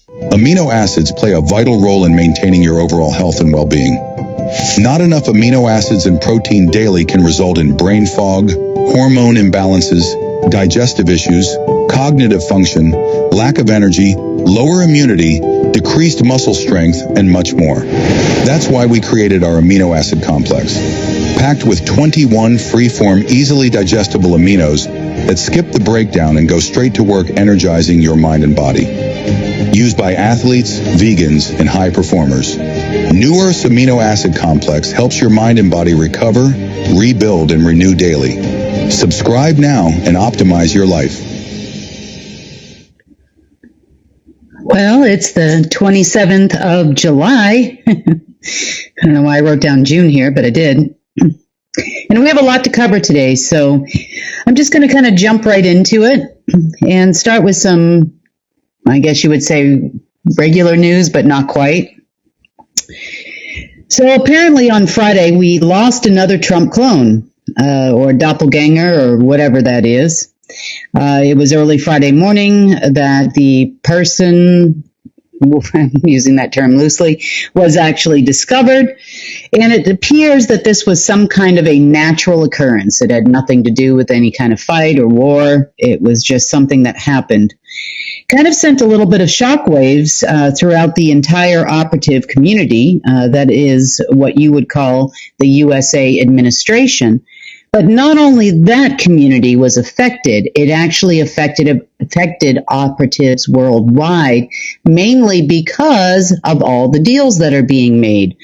Amino acids play a vital role in maintaining your overall health and well-being. Not enough amino acids and protein daily can result in brain fog, hormone imbalances, digestive issues, cognitive function, lack of energy, lower immunity, decreased muscle strength, and much more. That's why we created our amino acid complex, packed with 21 free-form, easily digestible aminos that skip the breakdown and go straight to work energizing your mind and body. Used by athletes, vegans, and high performers, New Earth's amino acid complex helps your mind and body recover, rebuild, and renew daily. Subscribe now and optimize your life. Well, it's the 27th of July. I don't know why I wrote down June here, but I did. And we have a lot to cover today, so I'm just going to kind of jump right into it and start with some, I guess you would say, regular news, but not quite. So apparently on Friday, we lost another Trump clone, or doppelganger, or whatever that is. It was early Friday morning that the person, I'm using that term loosely, was actually discovered. And it appears that this was some kind of a natural occurrence. It had nothing to do with any kind of fight or war. It was just something that happened. Kind of sent a little bit of shockwaves throughout the entire operative community. That is what you would call the USA administration. But not only that community was affected, it actually affected operatives worldwide, mainly because of all the deals that are being made.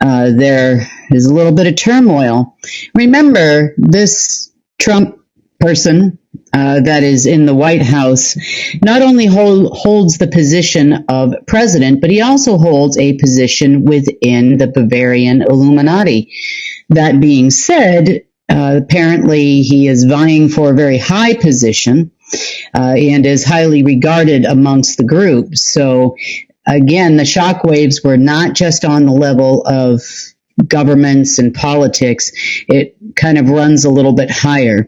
There is a little bit of turmoil. Remember, this Trump person that is in the White House not only holds the position of president, but he also holds a position within the Bavarian Illuminati. That being said, apparently he is vying for a very high position and is highly regarded amongst the group. So again, the shockwaves were not just on the level of governments and politics. It kind of runs a little bit higher.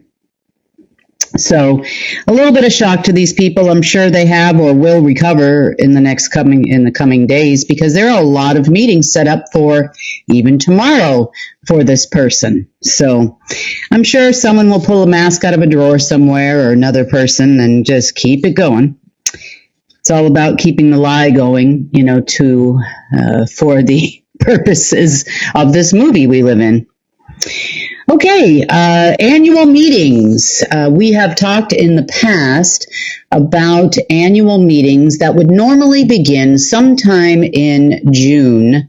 So a little bit of shock to these people. I'm sure they have or will recover in the coming days, because there are a lot of meetings set up for even tomorrow for this person. So I'm sure someone will pull a mask out of a drawer somewhere, or another person, and just keep it going. It's all about keeping the lie going, for the purposes of this movie we live in. Okay, annual meetings. We have talked in the past about annual meetings that would normally begin sometime in June,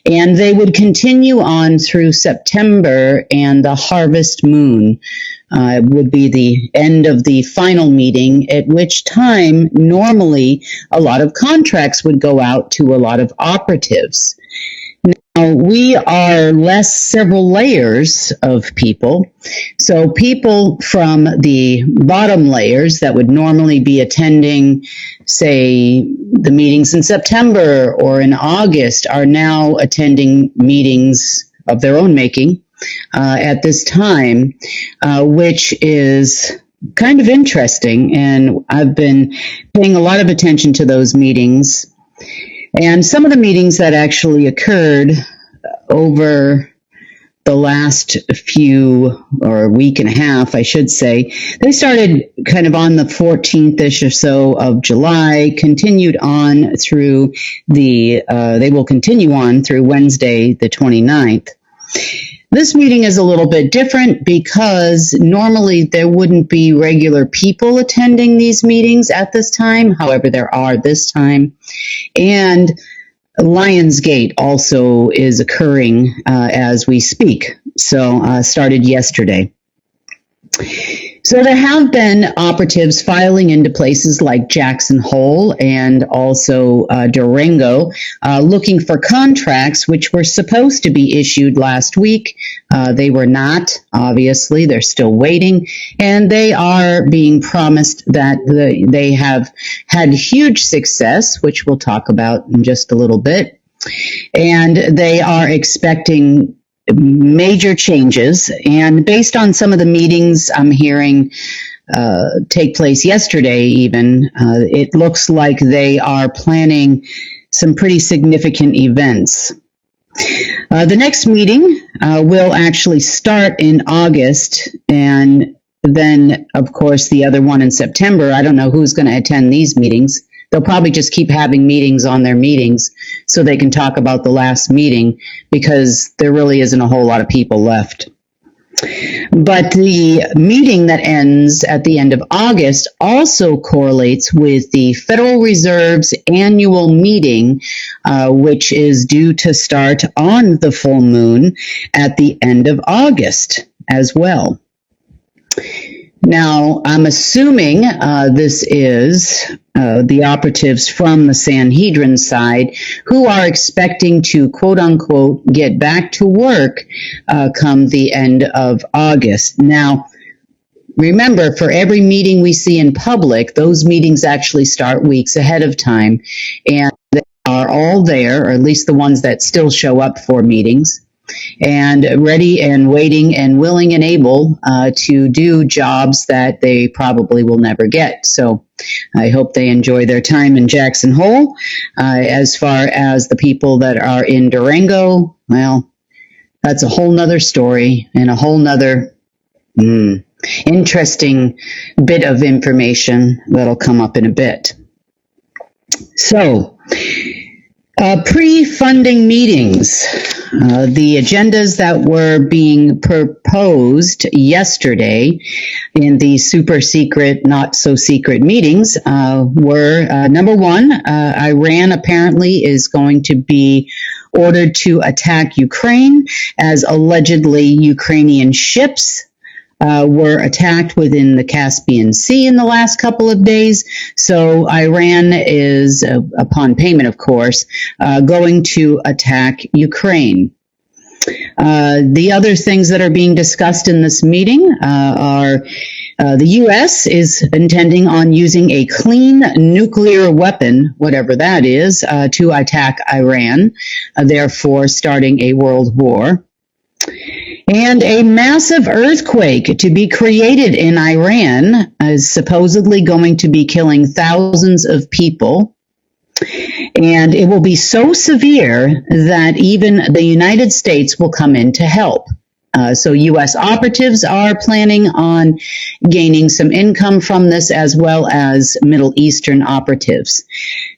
and they would continue on through September, and the harvest moon would be the end of the final meeting, at which time normally a lot of contracts would go out to a lot of operatives. We are less several layers of people. So people from the bottom layers that would normally be attending, say, the meetings in September or in August, are now attending meetings of their own making at this time, which is kind of interesting. And I've been paying a lot of attention to those meetings. And some of the meetings that actually occurred over the last week and a half, I should say, they started kind of on the 14th-ish or so of July, continued on through they will continue on through Wednesday, the 29th. This meeting is a little bit different because normally there wouldn't be regular people attending these meetings at this time. However, there are this time. And Lionsgate also is occurring as we speak. So started yesterday. So there have been operatives filing into places like Jackson Hole and also Durango, looking for contracts which were supposed to be issued last week. They were not, obviously. They're still waiting, and they are being promised that they have had huge success, which we'll talk about in just a little bit. And they are expecting major changes, and based on some of the meetings I'm hearing take place yesterday even, it looks like they are planning some pretty significant events. The next meeting will actually start in August, and then, of course, the other one in September. I don't know who's going to attend these meetings. They'll probably just keep having meetings on their meetings so they can talk about the last meeting, because there really isn't a whole lot of people left. But the meeting that ends at the end of August also correlates with the Federal Reserve's annual meeting, which is due to start on the full moon at the end of August as well. Now, I'm assuming this is the operatives from the Sanhedrin side who are expecting to, quote unquote, get back to work come the end of August. Now, remember, for every meeting we see in public, those meetings actually start weeks ahead of time, and they are all there, or at least the ones that still show up for meetings, and ready and waiting and willing and able to do jobs that they probably will never get. So I hope they enjoy their time in Jackson Hole. As far as the people that are in Durango, well, that's a whole nother story and a whole nother interesting bit of information that'll come up in a bit. So, pre-funding meetings. The agendas that were being proposed yesterday in the super secret, not so secret meetings were, number one, Iran apparently is going to be ordered to attack Ukraine, as allegedly Ukrainian ships were attacked within the Caspian Sea in the last couple of days. So Iran is, upon payment, of course, going to attack Ukraine. The other things that are being discussed in this meeting are the U.S. is intending on using a clean nuclear weapon, whatever that is, to attack Iran, therefore starting a world war. And a massive earthquake to be created in Iran is supposedly going to be killing thousands of people. And it will be so severe that even the United States will come in to help. So U.S. operatives are planning on gaining some income from this, as well as Middle Eastern operatives.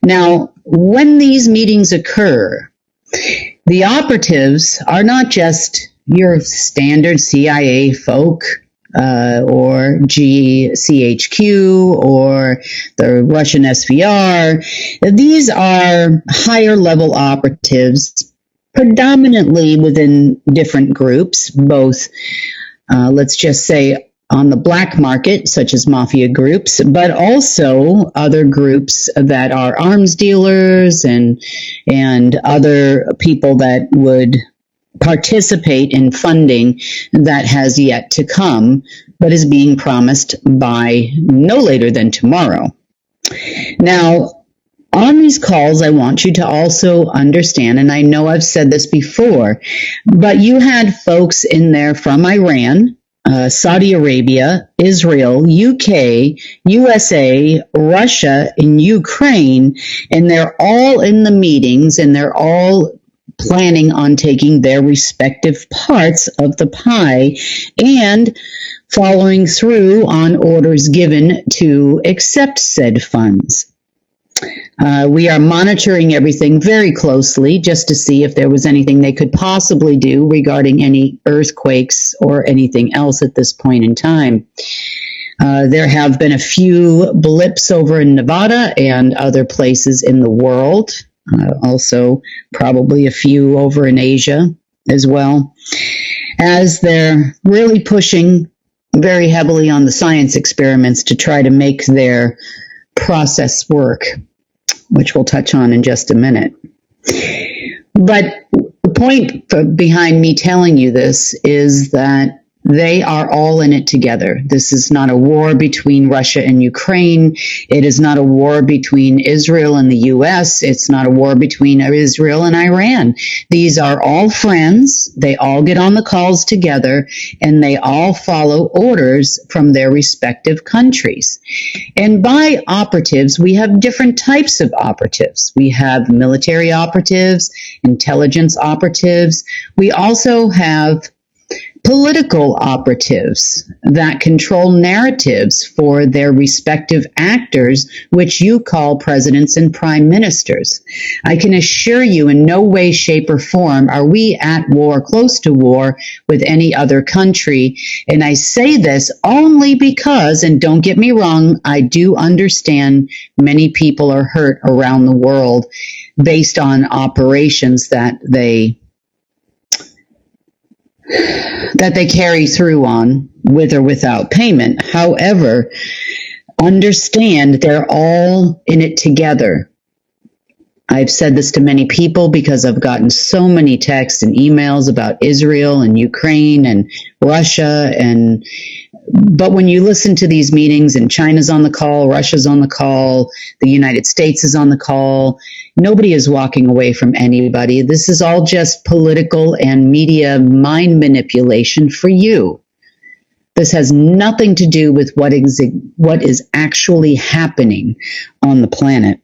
Now, when these meetings occur, the operatives are not just your standard CIA folk or GCHQ or the Russian SVR. These are higher level operatives, predominantly within different groups, both, let's just say, on the black market, such as mafia groups, but also other groups that are arms dealers and other people that would participate in funding that has yet to come, but is being promised by no later than tomorrow. Now, on these calls, I want you to also understand, and I know I've said this before, but you had folks in there from Iran, Saudi Arabia, Israel, UK, USA, Russia, and Ukraine, and they're all in the meetings, and they're all planning on taking their respective parts of the pie and following through on orders given to accept said funds. We are monitoring everything very closely just to see if there was anything they could possibly do regarding any earthquakes or anything else at this point in time. There have been a few blips over in Nevada and other places in the world. Also, probably a few over in Asia as well, as they're really pushing very heavily on the science experiments to try to make their process work, which we'll touch on in just a minute. But the point behind me telling you this is that They are all in it together. This is not a war between Russia and Ukraine. It is not a war between Israel and the U.S. It's not a war between Israel and Iran. These are all friends. They all get on the calls together, and they all follow orders from their respective countries. And by operatives, we have different types of operatives. We have military operatives, intelligence operatives. We also have political operatives that control narratives for their respective actors, which you call presidents and prime ministers. I can assure you in no way, shape, or form are we at war, close to war, with any other country. And I say this only because, and don't get me wrong, I do understand many people are hurt around the world based on operations that they carry through on, with or without payment. However, understand they're all in it together. I've said this to many people because I've gotten so many texts and emails about Israel and Ukraine and Russia, but when you listen to these meetings and China's on the call, Russia's on the call, the United States is on the call, nobody is walking away from anybody. This is all just political and media mind manipulation for you. This has nothing to do with what is actually happening on the planet.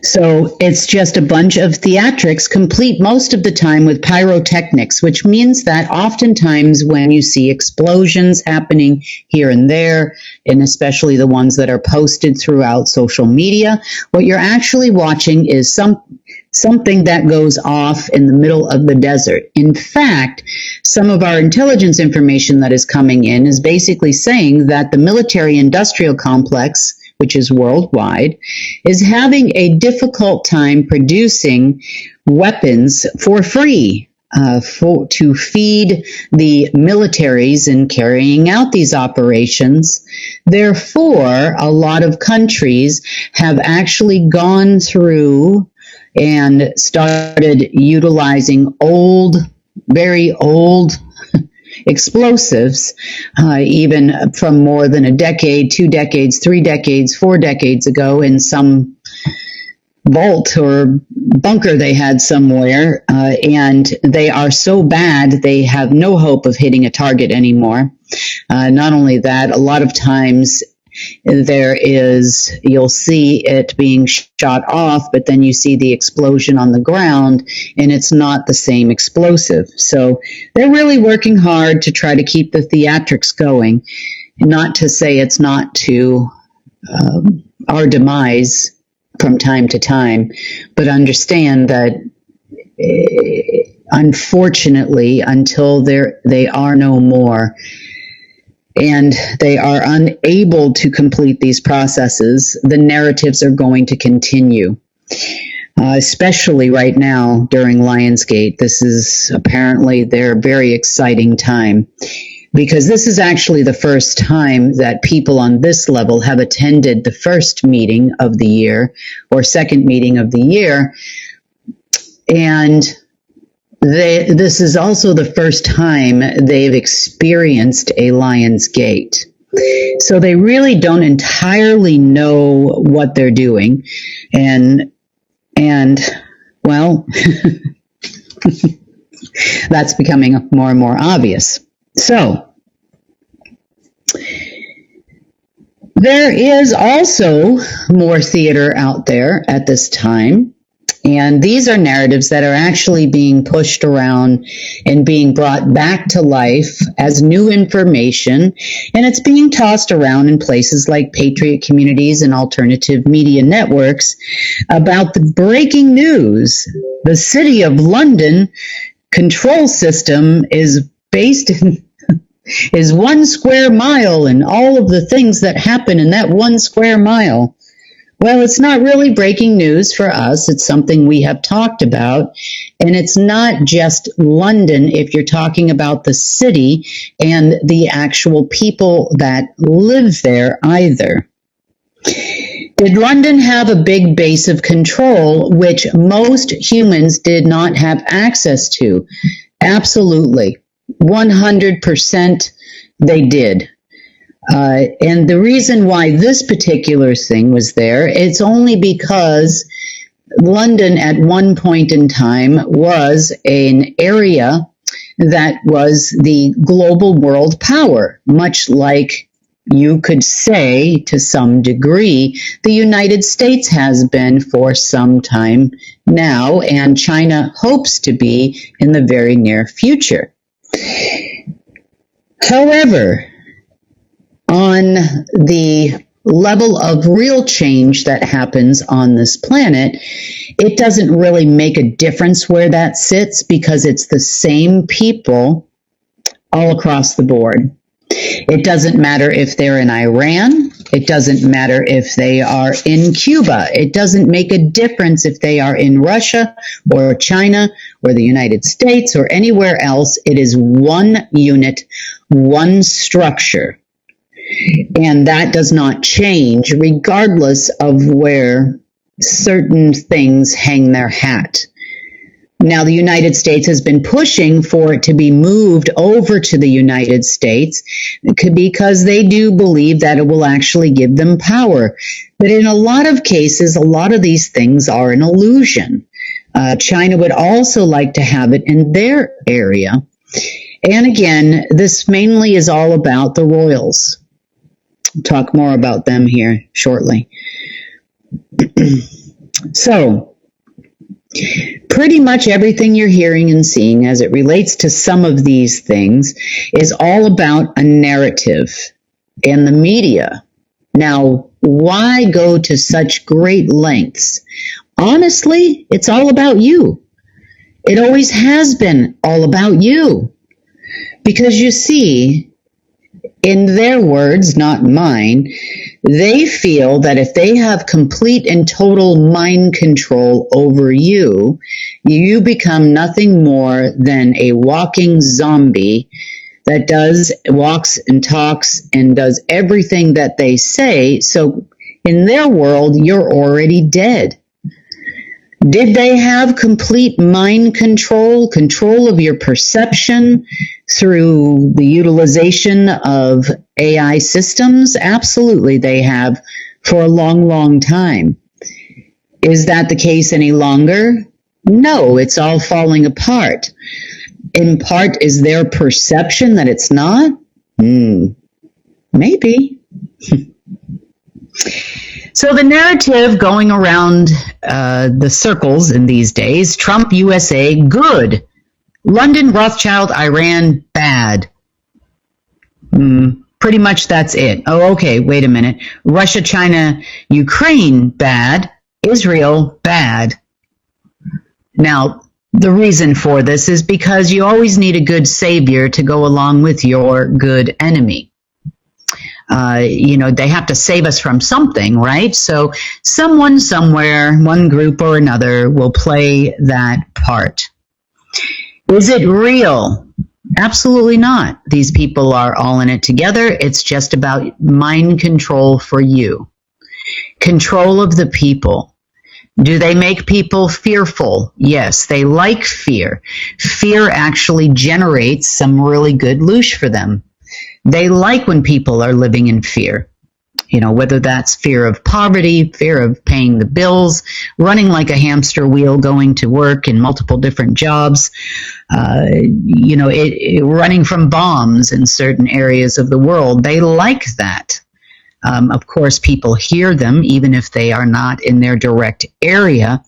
So it's just a bunch of theatrics, complete most of the time with pyrotechnics, which means that oftentimes when you see explosions happening here and there, and especially the ones that are posted throughout social media, what you're actually watching is something that goes off in the middle of the desert. In fact, some of our intelligence information that is coming in is basically saying that the military-industrial complex, which is worldwide, is having a difficult time producing weapons for free to feed the militaries in carrying out these operations. Therefore, a lot of countries have actually gone through and started utilizing very old explosives, even from more than a decade, 2 decades, 3 decades, 4 decades ago in some vault or bunker they had somewhere, and they are so bad they have no hope of hitting a target anymore. Not only that, a lot of times you'll see it being shot off, but then you see the explosion on the ground, and it's not the same explosive. So they're really working hard to try to keep the theatrics going. Not to say it's not to our demise from time to time, but understand that unfortunately, until they are no more, and they are unable to complete these processes, the narratives are going to continue. Especially right now during Lionsgate. This is apparently their very exciting time, because this is actually the first time that people on this level have attended the first meeting of the year or second meeting of the year. And this is also the first time they've experienced a Lionsgate. So they really don't entirely know what they're doing. And well, that's becoming more and more obvious. So there is also more theater out there at this time. And these are narratives that are actually being pushed around and being brought back to life as new information. And it's being tossed around in places like Patriot Communities and alternative media networks about the breaking news. The City of London control system is based in is 1 square mile, and all of the things that happen in that 1 square mile. Well, it's not really breaking news for us. It's something we have talked about. And it's not just London if you're talking about the city and the actual people that live there either. Did London have a big base of control, which most humans did not have access to? Absolutely. 100% they did. And the reason why this particular thing was there, it's only because London at one point in time was an area that was the global world power, much like you could say to some degree the United States has been for some time now, and China hopes to be in the very near future. However, on the level of real change that happens on this planet, it doesn't really make a difference where that sits because it's the same people all across the board. It doesn't matter if they're in Iran. It doesn't matter if they are in Cuba. It doesn't make a difference if they are in Russia or China or the United States or anywhere else. It is one unit, one structure. And that does not change regardless of where certain things hang their hat. Now, the United States has been pushing for it to be moved over to the United States because they do believe that it will actually give them power. But in a lot of cases, a lot of these things are an illusion. China would also like to have it in their area. And again, this mainly is all about the royals. I'll talk more about them here shortly. So, pretty much everything you're hearing and seeing as it relates to some of these things is all about a narrative and the media. Now, why go to such great lengths? Honestly, it's all about you. It always has been all about you. Because you see, in their words, not mine, they feel that if they have complete and total mind control over you, you become nothing more than a walking zombie that walks and talks and does everything that they say. So in their world, you're already dead. Did they have complete mind control of your perception through the utilization of AI systems? Absolutely, they have for a long, long time. Is that the case any longer? No, it's all falling apart. In part, is their perception that it's not? Maybe. So the narrative going around the circles in these days, Trump, USA, good. London, Rothschild, Iran, bad. Pretty much that's it. Oh, okay, wait a minute. Russia, China, Ukraine, bad. Israel, bad. Now, the reason for this is because you always need a good savior to go along with your good enemy. They have to save us from something, right? So someone, somewhere, one group or another will play that part. Is it real? Absolutely not. These people are all in it together. It's just about mind control for you. Control of the people. Do they make people fearful? Yes, they like fear. Fear actually generates some really good loosh for them. They like when people are living in fear, whether that's fear of poverty, fear of paying the bills, running like a hamster wheel, going to work in multiple different jobs, running from bombs in certain areas of the world. They like that. Of course, people hear them, even if they are not in their direct area,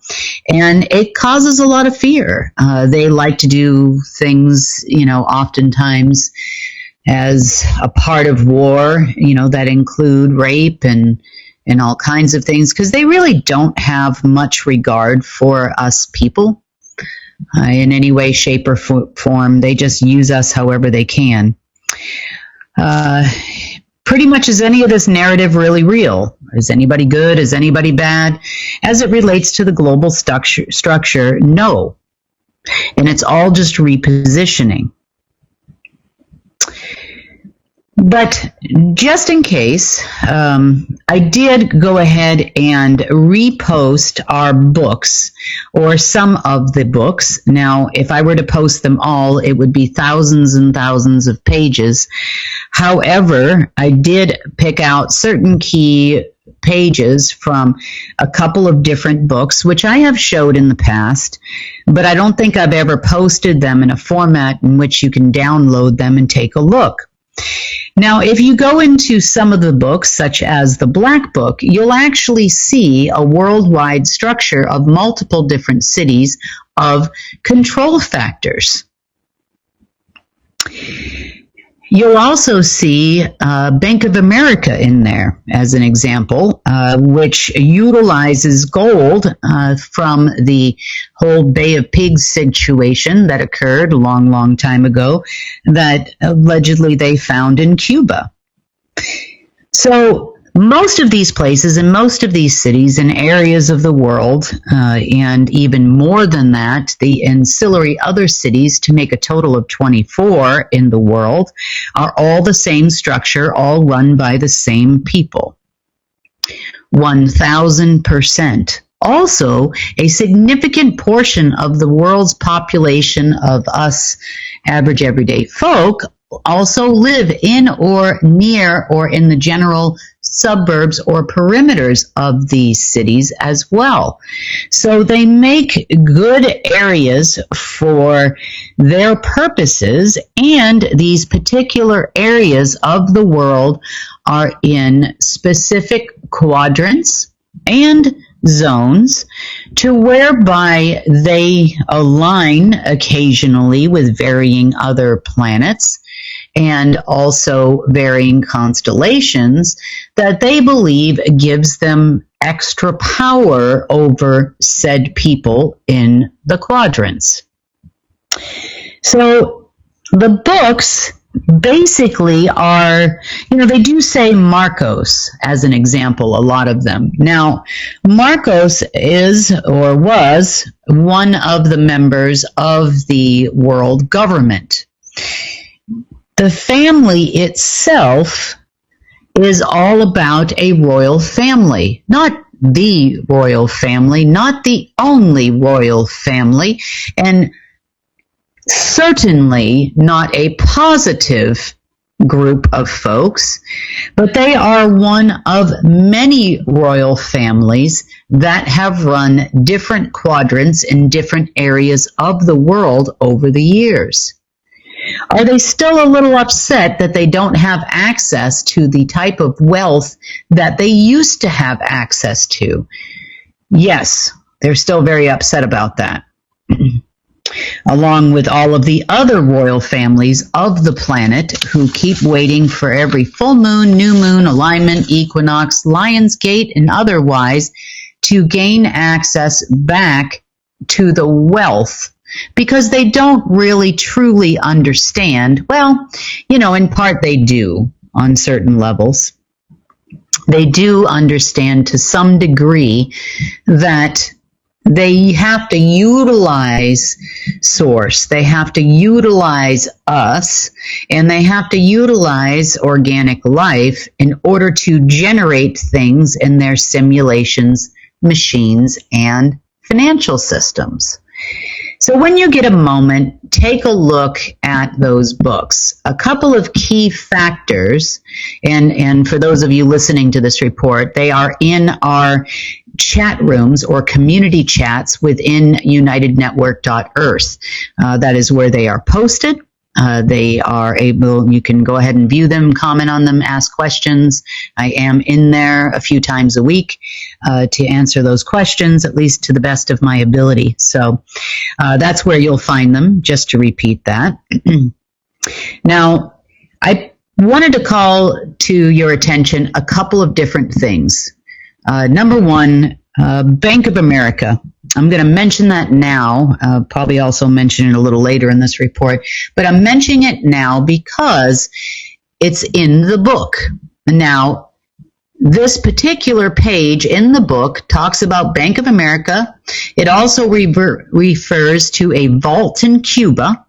and it causes a lot of fear. They like to do things, oftentimes as a part of war, that include rape and all kinds of things, because they really don't have much regard for us people in any way, shape, or form. They just use us however they can. Pretty much, is any of this narrative really real? Is anybody good? Is anybody bad? As it relates to the global structure, no. And it's all just repositioning. But just in case, I did go ahead and repost our books, or some of the books. Now, if I were to post them all, it would be thousands and thousands of pages. However, I did pick out certain key pages from a couple of different books, which I have showed in the past, but I don't think I've ever posted them in a format in which you can download them and take a look. Now, if you go into some of the books, such as the Black Book, you'll actually see a worldwide structure of multiple different cities of control factors. You'll also see Bank of America in there as an example, which utilizes gold from the whole Bay of Pigs situation that occurred a long, long time ago that allegedly they found in Cuba. So most of these places and most of these cities and areas of the world, and even more than that, the ancillary other cities, to make a total of 24 in the world, are all the same structure, all run by the same people. 1,000%. Also, a significant portion of the world's population of us average everyday folk also live in or near or in the general suburbs or perimeters of these cities as well. So they make good areas for their purposes, and these particular areas of the world are in specific quadrants and zones to whereby they align occasionally with varying other planets and also varying constellations that they believe gives them extra power over said people in the quadrants. So the books basically are, they do say Marcos as an example, a lot of them. Now, Marcos is or was one of the members of the world government. The family itself is all about a royal family, not the royal family, not the only royal family, and certainly not a positive group of folks, but they are one of many royal families that have run different quadrants in different areas of the world over the years. Are they still a little upset that they don't have access to the type of wealth that they used to have access to? Yes, they're still very upset about that. Along with all of the other royal families of the planet who keep waiting for every full moon, new moon, alignment, equinox, Lion's Gate, and otherwise to gain access back to the wealth, because they don't really truly understand. Well, in part they do on certain levels. They do understand to some degree that they have to utilize source, they have to utilize us, and they have to utilize organic life in order to generate things in their simulations, machines, and financial systems. So when you get a moment, take a look at those books. A couple of key factors, and for those of you listening to this report, they are in our chat rooms or community chats within unitednetwork.earth. That is where they are posted. They are able, you can go ahead and view them, comment on them, ask questions. I am in there a few times a week to answer those questions, at least to the best of my ability. So that's where you'll find them, just to repeat that. Now, I wanted to call to your attention a couple of different things. Number one, Bank of America. I'm going to mention that now, probably also mention it a little later in this report, but I'm mentioning it now because it's in the book. Now, this particular page in the book talks about Bank of America. It also refers to a vault in Cuba.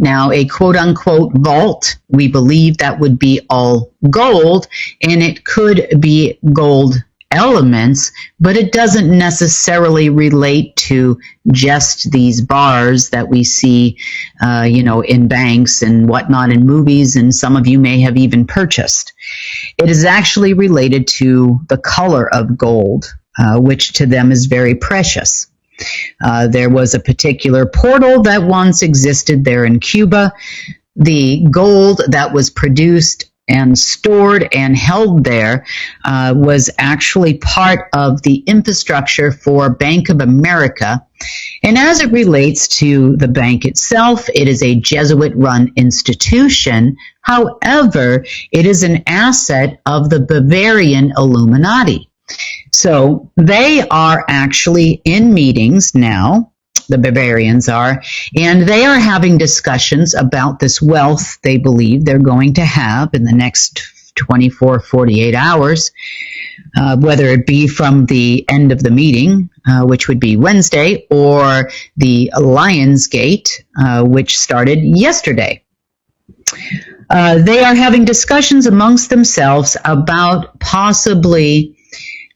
Now, a quote-unquote vault, we believe that would be all gold, and it could be gold elements, but it doesn't necessarily relate to just these bars that we see, in banks and whatnot in movies, and some of you may have even purchased. It is actually related to the color of gold, which to them is very precious. There was a particular portal that once existed there in Cuba. The gold that was produced and stored and held there was actually part of the infrastructure for Bank of America. And as it relates to the bank itself, it is a Jesuit-run institution. However, it is an asset of the Bavarian Illuminati. So they are actually in meetings now, the Bavarians are, and they are having discussions about this wealth they believe they're going to have in the next 24, 48 hours, whether it be from the end of the meeting, which would be Wednesday, or the Lions Gate, which started yesterday. They are having discussions amongst themselves about possibly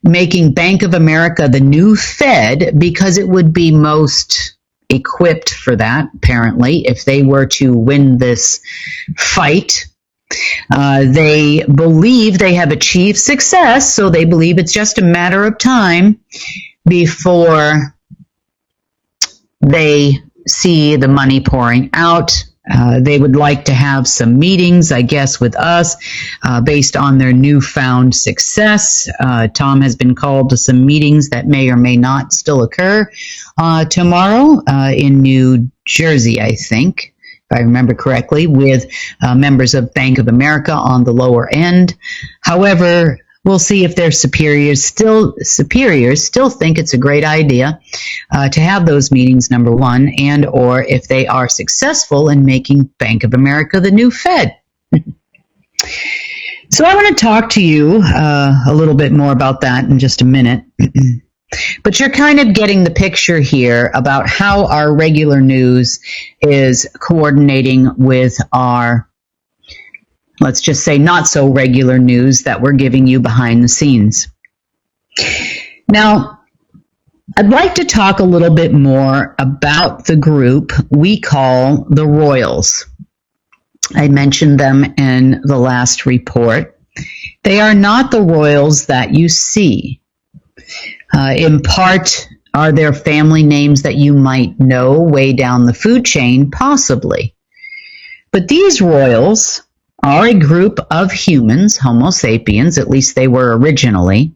making Bank of America the new Fed, because it would be most equipped for that, apparently, if they were to win this fight. They believe they have achieved success, so they believe it's just a matter of time before they see the money pouring out. They would like to have some meetings, I guess, with us based on their newfound success. Tom has been called to some meetings that may or may not still occur tomorrow in New Jersey, I think, if I remember correctly, with members of Bank of America on the lower end. However, we'll see if their superiors still think it's a great idea to have those meetings, number one, and or if they are successful in making Bank of America the new Fed. So I want to talk to you a little bit more about that in just a minute. But you're kind of getting the picture here about how our regular news is coordinating with our, let's just say, not so regular news that we're giving you behind the scenes. Now, I'd like to talk a little bit more about the group we call the Royals. I mentioned them in the last report. They are not the Royals that you see. In part, are there family names that you might know way down the food chain? Possibly. But these Royals are a group of humans, Homo sapiens, at least they were originally,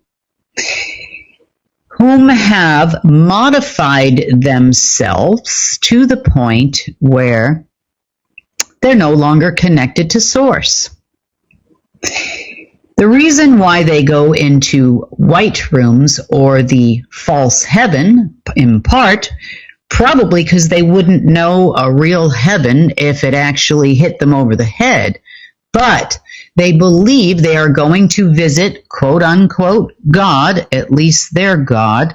whom have modified themselves to the point where they're no longer connected to source. The reason why they go into white rooms or the false heaven, in part, probably because they wouldn't know a real heaven if it actually hit them over the head. But they believe they are going to visit, quote unquote, God, at least their God.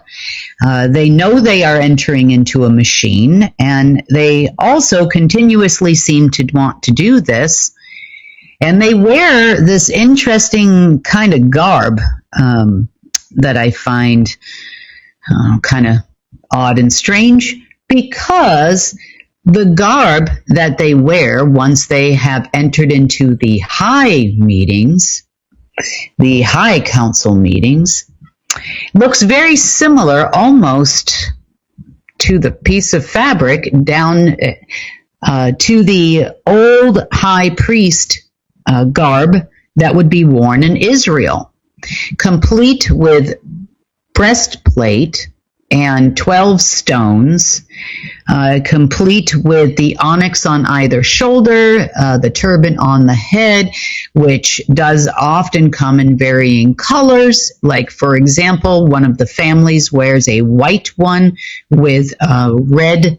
They know they are entering into a machine, and they also continuously seem to want to do this. And they wear this interesting kind of garb that I find kind of odd and strange, because the garb that they wear once they have entered into the high meetings, the high council meetings, looks very similar almost to the piece of fabric down to the old high priest garb that would be worn in Israel, complete with breastplate and 12 stones, complete with the onyx on either shoulder, the turban on the head, which does often come in varying colors. Like, for example, one of the families wears a white one with red,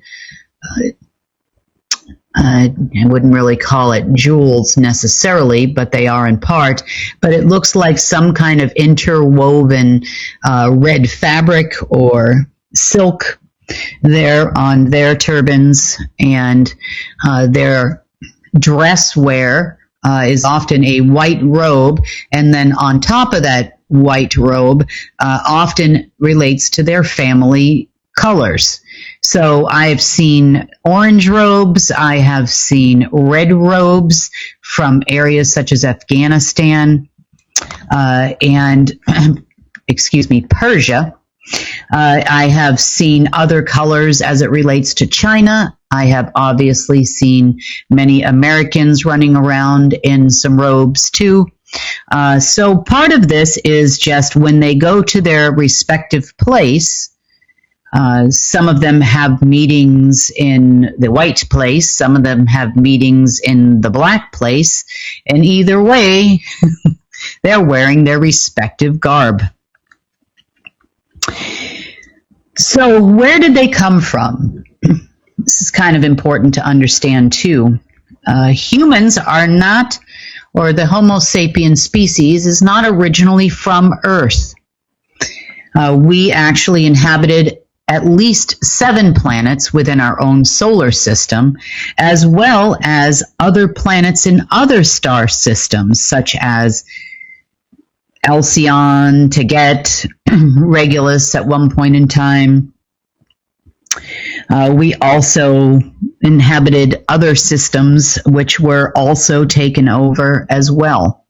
I wouldn't really call it jewels necessarily, but they are in part. But it looks like some kind of interwoven red fabric or silk there on their turbans, and their dress wear is often a white robe, and then on top of that white robe often relates to their family colors. So I've seen orange robes, I have seen red robes from areas such as Afghanistan and, Persia. I have seen other colors as it relates to China. I have obviously seen many Americans running around in some robes too. So part of this is just when they go to their respective place, some of them have meetings in the white place, some of them have meetings in the black place, and either way, they're wearing their respective garb. So where did they come from? This is kind of important to understand too. Humans are not, or the Homo sapiens species is not originally from Earth. We actually inhabited at least 7 planets within our own solar system, as well as other planets in other star systems, such as Alcyon, Taget, Regulus at one point in time. We also inhabited other systems which were also taken over as well.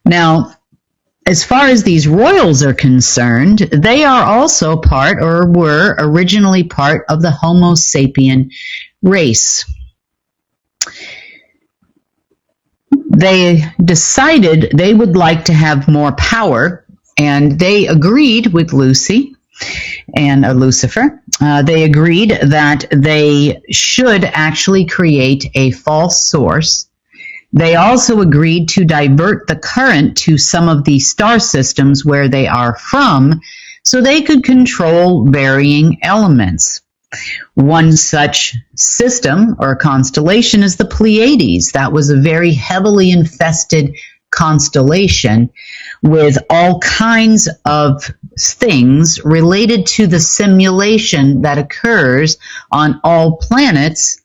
Now, as far as these royals are concerned, they are also part, or were originally part, of the Homo sapien race. They decided they would like to have more power, and they agreed with Lucy and Lucifer. They agreed that they should actually create a false source. They also agreed to divert the current to some of the star systems where they are from, so they could control varying elements. One such system or constellation is the Pleiades. That was a very heavily infested constellation with all kinds of things related to the simulation that occurs on all planets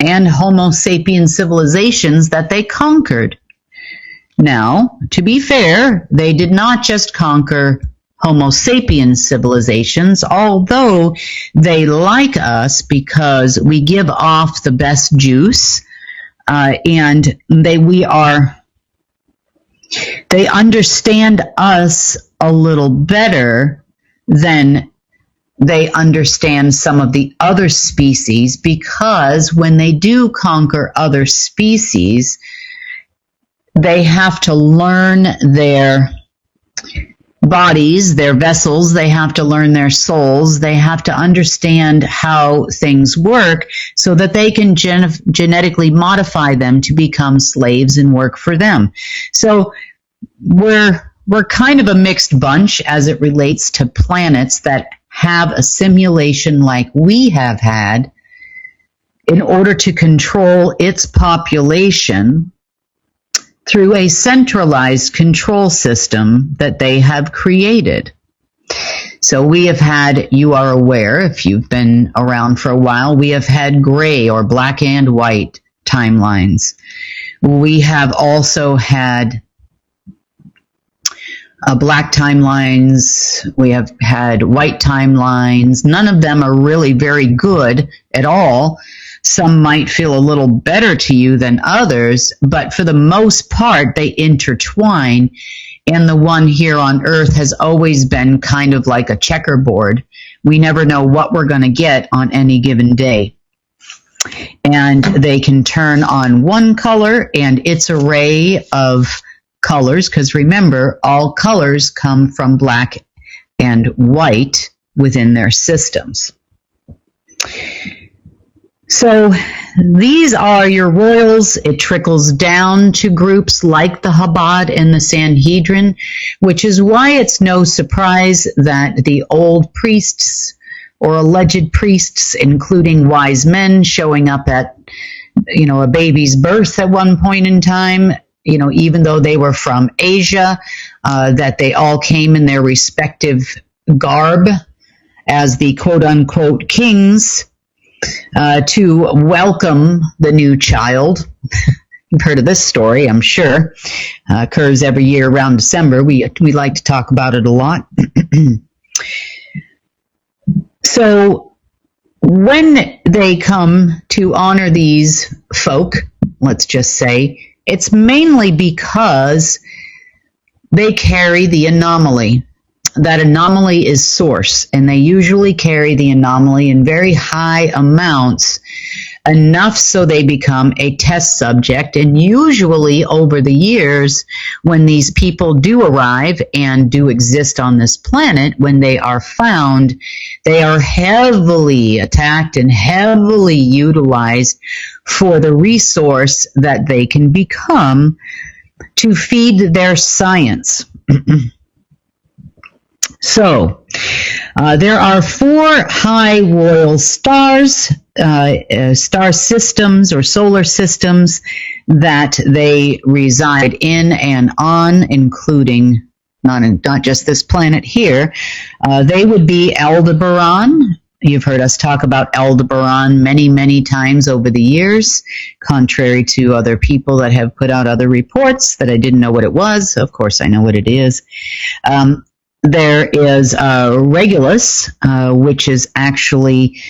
and Homo sapien civilizations that they conquered. Now, to be fair, they did not just conquer Homo sapien civilizations, although they like us because we give off the best juice, and they understand us a little better than they understand some of the other species, because when they do conquer other species, they have to learn their bodies, their vessels, they have to learn their souls, they have to understand how things work so that they can genetically modify them to become slaves and work for them. So we're kind of a mixed bunch as it relates to planets that have a simulation like we have had in order to control its population through a centralized control system that they have created. So we have had, you are aware, if you've been around for a while, we have had gray or black and white timelines. We have also had black timelines, we have had white timelines. None of them are really very good at all. Some might feel a little better to you than others, but for the most part, they intertwine. And the one here on Earth has always been kind of like a checkerboard. We never know what we're going to get on any given day. And they can turn on one color and its array of colors, because remember, all colors come from black and white within their systems. So these are your royals. It trickles down to groups like the Chabad and the Sanhedrin, which is why it's no surprise that the old priests or alleged priests, including wise men showing up at, a baby's birth at one point in time, even though they were from Asia, that they all came in their respective garb as the quote-unquote kings to welcome the new child. You've heard of this story, I'm sure. Occurs every year around December. We like to talk about it a lot. So when they come to honor these folk, let's just say, it's mainly because they carry the anomaly. That anomaly is source, and they usually carry the anomaly in very high amounts, enough so they become a test subject. And usually over the years, when these people do arrive and do exist on this planet, when they are found, they are heavily attacked and heavily utilized for the resource that they can become to feed their science. So, there are 4 high royal stars, star systems or solar systems that they reside in and on, including not just this planet here. They would be Aldebaran. You've heard us talk about Aldebaran many, many times over the years, contrary to other people that have put out other reports that I didn't know what it was. Of course, I know what it is. There is Regulus, which is actually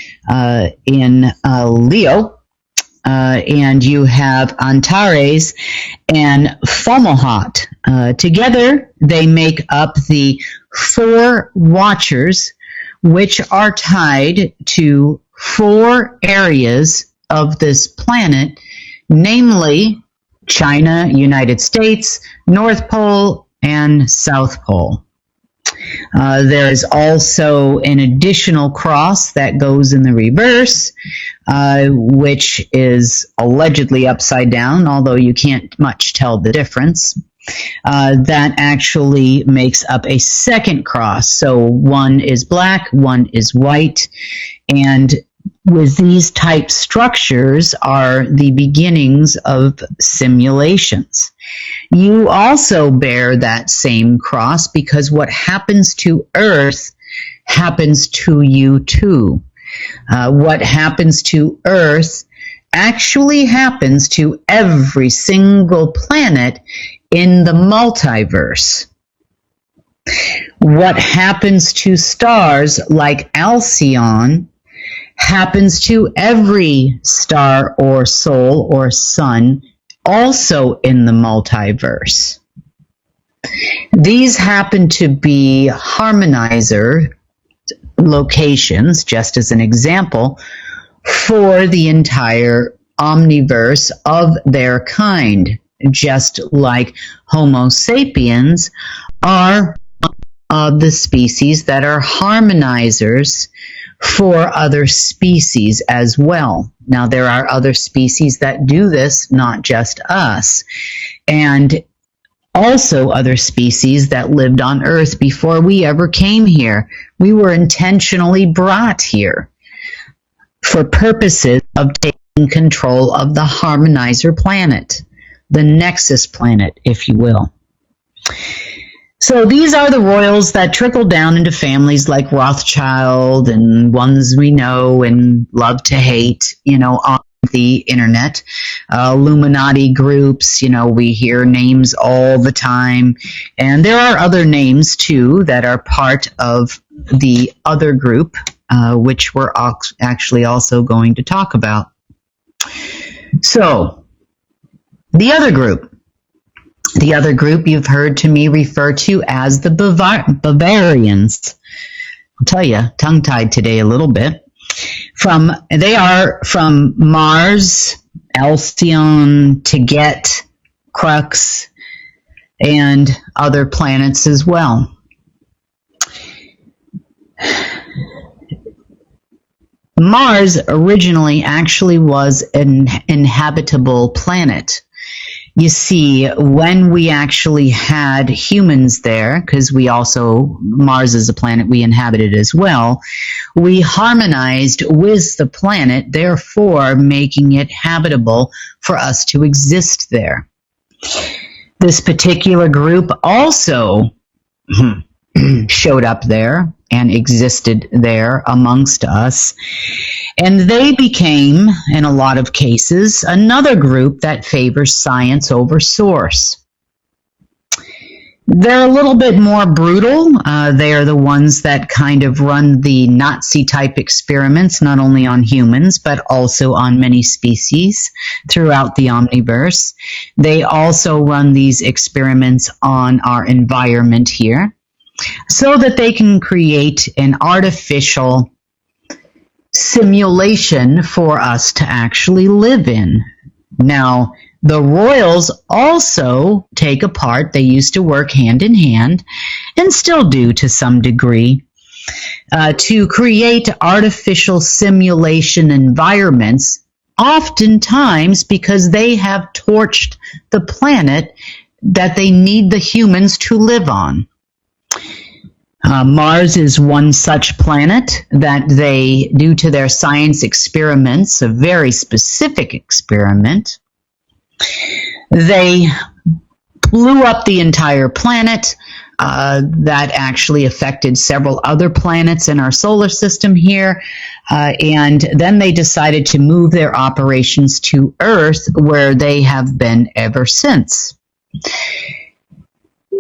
in Leo, and you have Antares and Fomalhaut. Together, they make up the 4 watchers, which are tied to 4 areas of this planet, namely China, United States, North Pole, and South Pole. There is also an additional cross that goes in the reverse, which is allegedly upside down, although you can't much tell the difference. That actually makes up a second cross. So one is black, one is white, and with these type structures are the beginnings of simulations. You also bear that same cross because what happens to Earth happens to you too. What happens to Earth actually happens to every single planet in the multiverse. What happens to stars like Alcyon happens to every star or soul or sun also in the multiverse. These happen to be harmonizer locations, just as an example, for the entire omniverse of their kind, just like Homo sapiens are of the species that are harmonizers for other species as well. Now, there are other species that do this, not just us, and also other species that lived on Earth before we ever came here. We were intentionally brought here for purposes of taking control of the harmonizer planet, the nexus planet, if you will. So these are the royals that trickle down into families like Rothschild and ones we know and love to hate, on the internet. Illuminati groups, we hear names all the time. And there are other names, too, that are part of the other group, which we're actually also going to talk about. So, the other group. The other group you've heard to me refer to as the Bavarians. I'll tell you, tongue-tied today a little bit. They are from Mars, Alcyon, Teget, Crux, and other planets as well. Mars originally actually was an inhabitable planet. You see, when we actually had humans there, because Mars is a planet we inhabited as well, we harmonized with the planet, therefore making it habitable for us to exist there. This particular group also showed up there and existed there amongst us. And they became, in a lot of cases, another group that favors science over source. They're a little bit more brutal. They are the ones that kind of run the Nazi-type experiments, not only on humans, but also on many species throughout the omniverse. They also run these experiments on our environment here so that they can create an artificial simulation for us to actually live in. Now, the royals also take a part. They used to work hand in hand, and still do to some degree, to create artificial simulation environments, oftentimes because they have torched the planet that they need the humans to live on. Mars is one such planet that they, due to their science experiments, a very specific experiment, they blew up the entire planet. That actually affected several other planets in our solar system here. And then they decided to move their operations to Earth, where they have been ever since.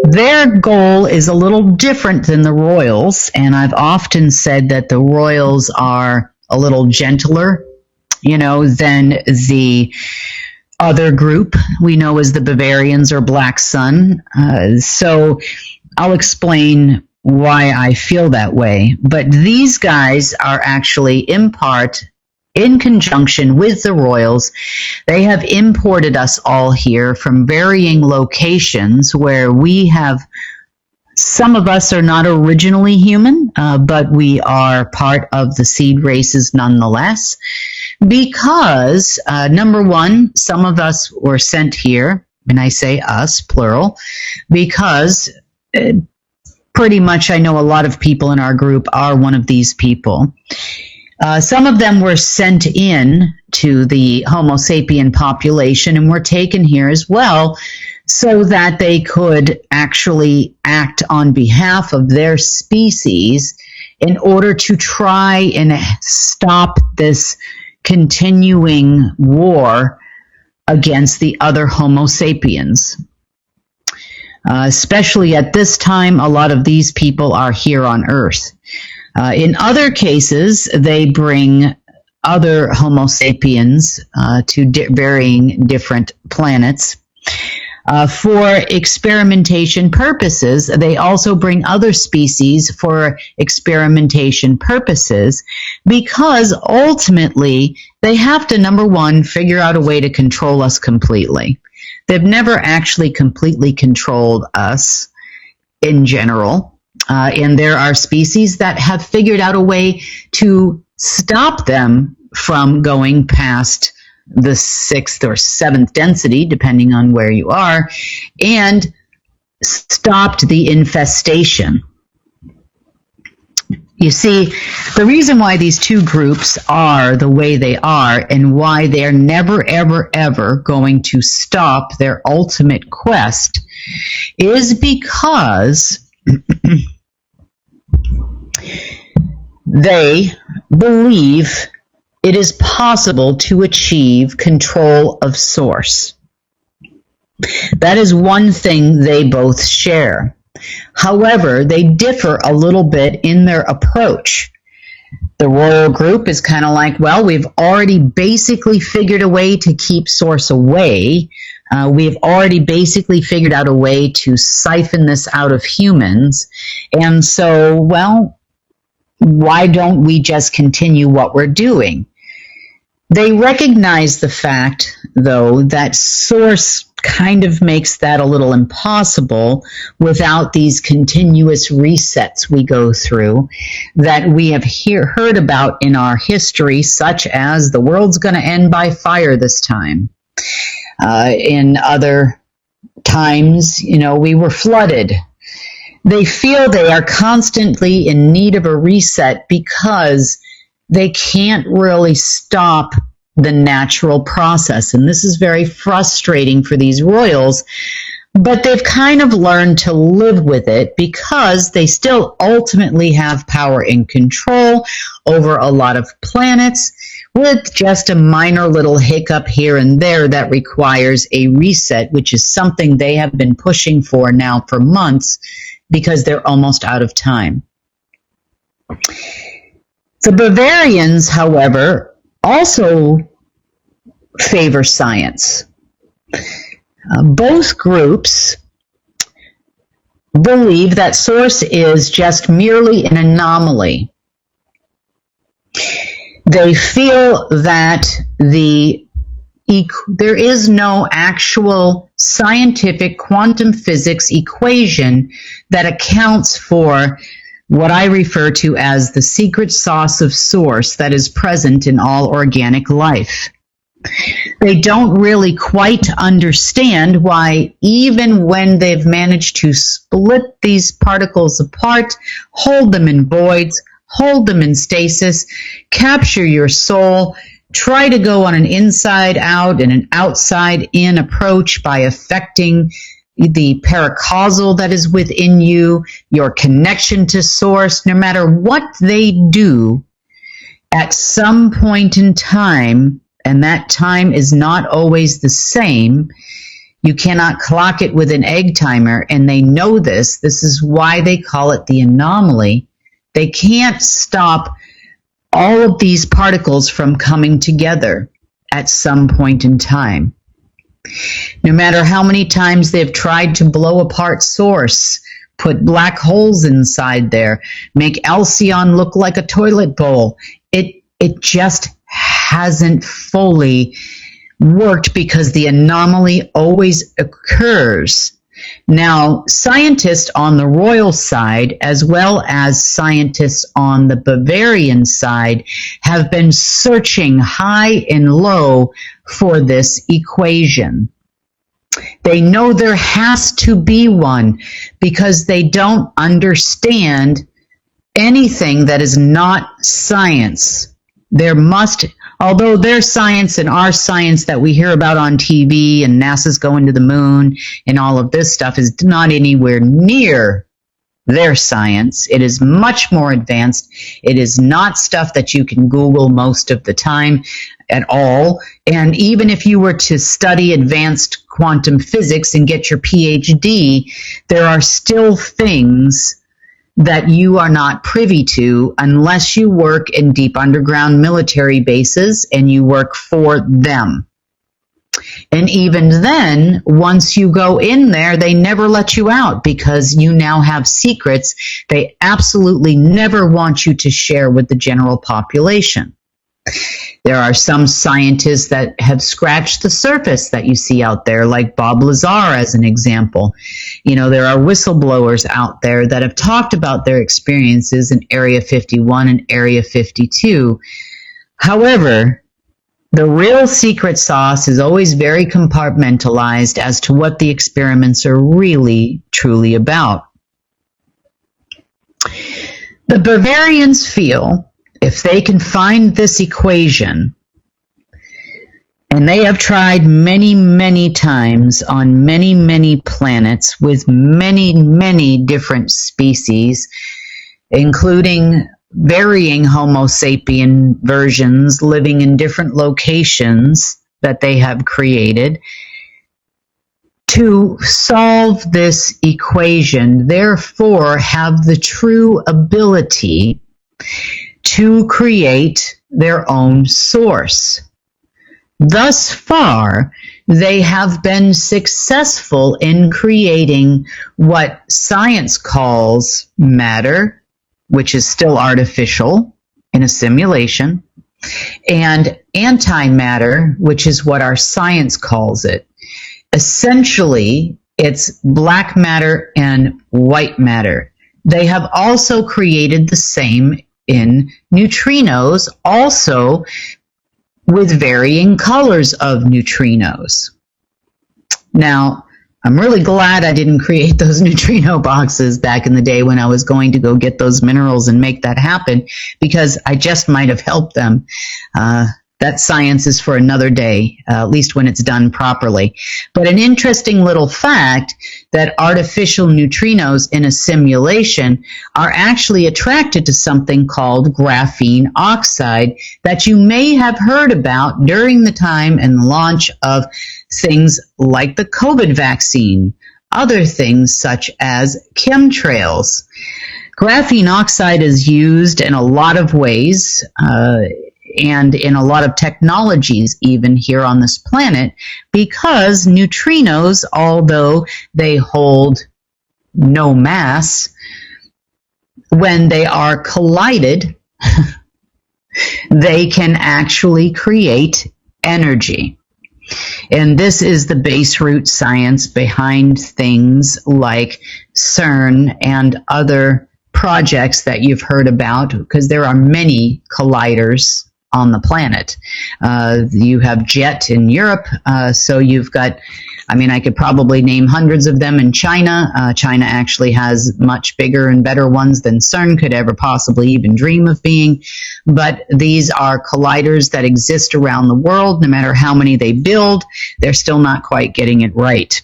Their goal is a little different than the royals, and I've often said that the royals are a little gentler, than the other group we know as the Bavarians or Black Sun. So I'll explain why I feel that way. But these guys are actually, in part, in conjunction with the royals, they have imported us all here from varying locations where we have, some of us are not originally human, but we are part of the seed races nonetheless. Because, number one, some of us were sent here, and I say us, plural, because pretty much I know a lot of people in our group are one of these people. Some of them were sent in to the Homo sapien population and were taken here as well so that they could actually act on behalf of their species in order to try and stop this continuing war against the other Homo sapiens. Especially at this time, a lot of these people are here on Earth. In other cases, they bring other Homo sapiens to varying different planets. For experimentation purposes, they also bring other species for experimentation purposes because ultimately they have to, number one, figure out a way to control us completely. They've never actually completely controlled us in general. And there are species that have figured out a way to stop them from going past the 6th or 7th density, depending on where you are, and stopped the infestation. You see, the reason why these two groups are the way they are and why they're never, ever, ever going to stop their ultimate quest is because they believe it is possible to achieve control of source. That is one thing they both share. However, they differ a little bit in their approach. The royal group is kind of like, well, we've already basically figured a way to keep source away. We've already basically figured out a way to siphon this out of humans. And so, well, why don't we just continue what we're doing? They recognize the fact, though, that source kind of makes that a little impossible without these continuous resets we go through that we have heard about in our history, such as the world's going to end by fire this time. In other times, we were flooded. They feel they are constantly in need of a reset because they can't really stop the natural process. And this is very frustrating for these royals But they've kind of learned to live with it because they still ultimately have power and control over a lot of planets, with just a minor little hiccup here and there that requires a reset, which is something they have been pushing for now for months because they're almost out of time. The Bavarians, however, also favor science. Both groups believe that Source is just merely an anomaly. They feel that there is no actual scientific quantum physics equation that accounts for what I refer to as the secret sauce of Source that is present in all organic life. They don't really quite understand why, even when they've managed to split these particles apart, hold them in voids, hold them in stasis, capture your soul, try to go on an inside out and an outside in approach by affecting the paracausal that is within you, your connection to Source. No matter what they do, at some point in time, and that time is not always the same, you cannot clock it with an egg timer, and they know this. This is why they call it the anomaly. They can't stop all of these particles from coming together at some point in time. No matter how many times they've tried to blow apart Source, put black holes inside there, make Alcyon look like a toilet bowl, it just hasn't fully worked because the anomaly always occurs. Now, scientists on the royal side, as well as scientists on the Bavarian side, have been searching high and low for this equation. They know there has to be one because they don't understand anything that is not science. There must, although their science and our science that we hear about on TV and NASA's going to the moon and all of this stuff is not anywhere near their science. It is much more advanced. It is not stuff that you can Google most of the time at all. And even if you were to study advanced quantum physics and get your PhD, there are still things that you are not privy to unless you work in deep underground military bases and you work for them. And even then, once you go in there, they never let you out because you now have secrets they absolutely never want you to share with the general population. There are some scientists that have scratched the surface that you see out there, like Bob Lazar as an example. You know, there are whistleblowers out there that have talked about their experiences in Area 51 and Area 52. However, the real secret sauce is always very compartmentalized as to what the experiments are really, truly about. The Bavarians feel if they can find this equation, and they have tried many, many times on many, many planets with many, many different species, including varying Homo sapien versions living in different locations that they have created, to solve this equation, therefore have the true ability to create their own source. Thus far, they have been successful in creating what science calls matter, which is still artificial in a simulation, and antimatter, which is what our science calls it. Essentially, it's black matter and white matter. They have also created the same in neutrinos, also with varying colors of neutrinos. Now, I'm really glad I didn't create those neutrino boxes back in the day when I was going to go get those minerals and make that happen, because I just might have helped them that science is for another day, at least when it's done properly. But an interesting little fact that artificial neutrinos in a simulation are actually attracted to something called graphene oxide that you may have heard about during the time and launch of things like the COVID vaccine, other things such as chemtrails. Graphene oxide is used in a lot of ways, and in a lot of technologies even here on this planet, because neutrinos, although they hold no mass, when they are collided, they can actually create energy. And this is the base root science behind things like CERN and other projects that you've heard about, because there are many colliders on the planet. You have JET in Europe, so you've got, I could probably name hundreds of them in China. China actually has much bigger and better ones than CERN could ever possibly even dream of being. But these are colliders that exist around the world. No matter how many they build, they're still not quite getting it right.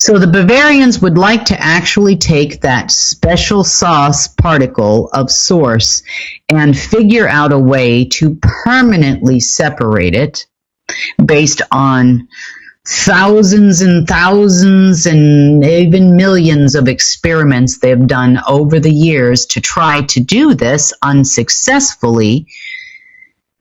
So the Bavarians would like to actually take that special sauce particle of source and figure out a way to permanently separate it based on thousands and thousands and even millions of experiments they've done over the years to try to do this unsuccessfully.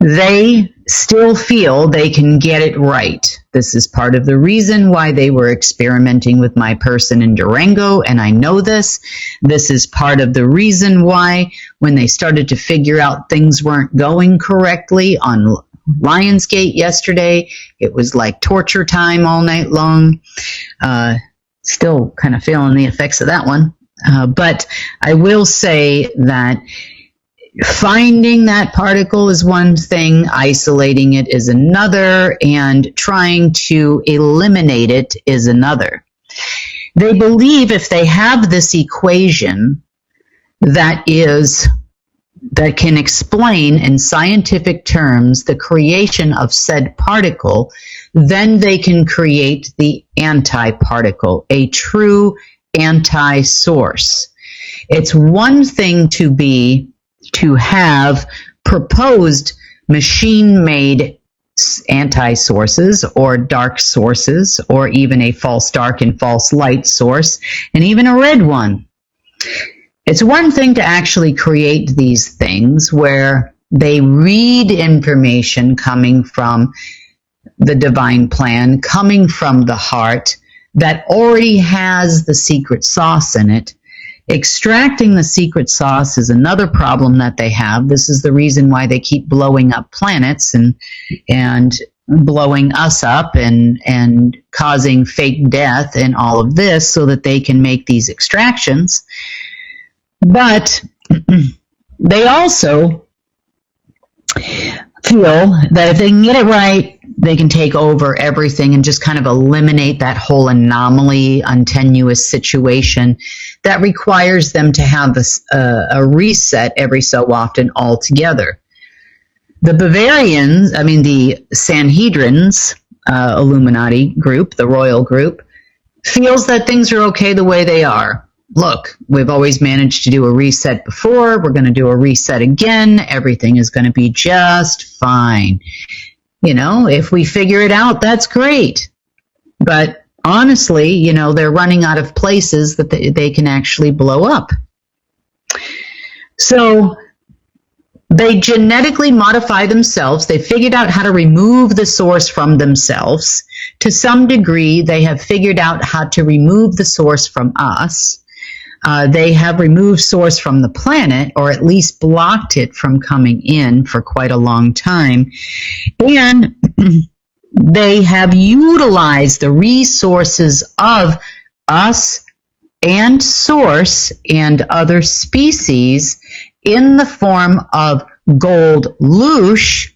They still feel they can get it right. This is part of the reason why they were experimenting with my person in Durango, and I know this. This is part of the reason why, when they started to figure out things weren't going correctly on Lionsgate yesterday, it was like torture time all night long. Still kind of feeling the effects of that one. But I will say that finding that particle is one thing, isolating it is another, and trying to eliminate it is another. They believe if they have this equation that can explain in scientific terms the creation of said particle, then they can create the antiparticle, a true anti-source. It's one thing to have proposed machine-made anti-sources or dark sources, or even a false dark and false light source, and even a red one. It's one thing to actually create these things where they read information coming from the divine plan, coming from the heart, that already has the secret sauce in it. Extracting the secret sauce is another problem that they have. This is the reason why they keep blowing up planets and blowing us up and causing fake death and all of this, so that they can make these extractions. But they also feel that if they can get it right, they can take over everything and just kind of eliminate that whole anomaly, untenuous situation that requires them to have a reset every so often altogether. The Bavarians, the Sanhedrins, Illuminati group, the royal group, feels that things are okay the way they are. Look, we've always managed to do a reset before. We're going to do a reset again. Everything is going to be just fine. If we figure it out, that's great. But honestly, they're running out of places that they can actually blow up. So they genetically modify themselves. They figured out how to remove the source from themselves. To some degree, they have figured out how to remove the source from us. They have removed source from the planet, or at least blocked it from coming in for quite a long time. And they have utilized the resources of us and source and other species in the form of gold loosh,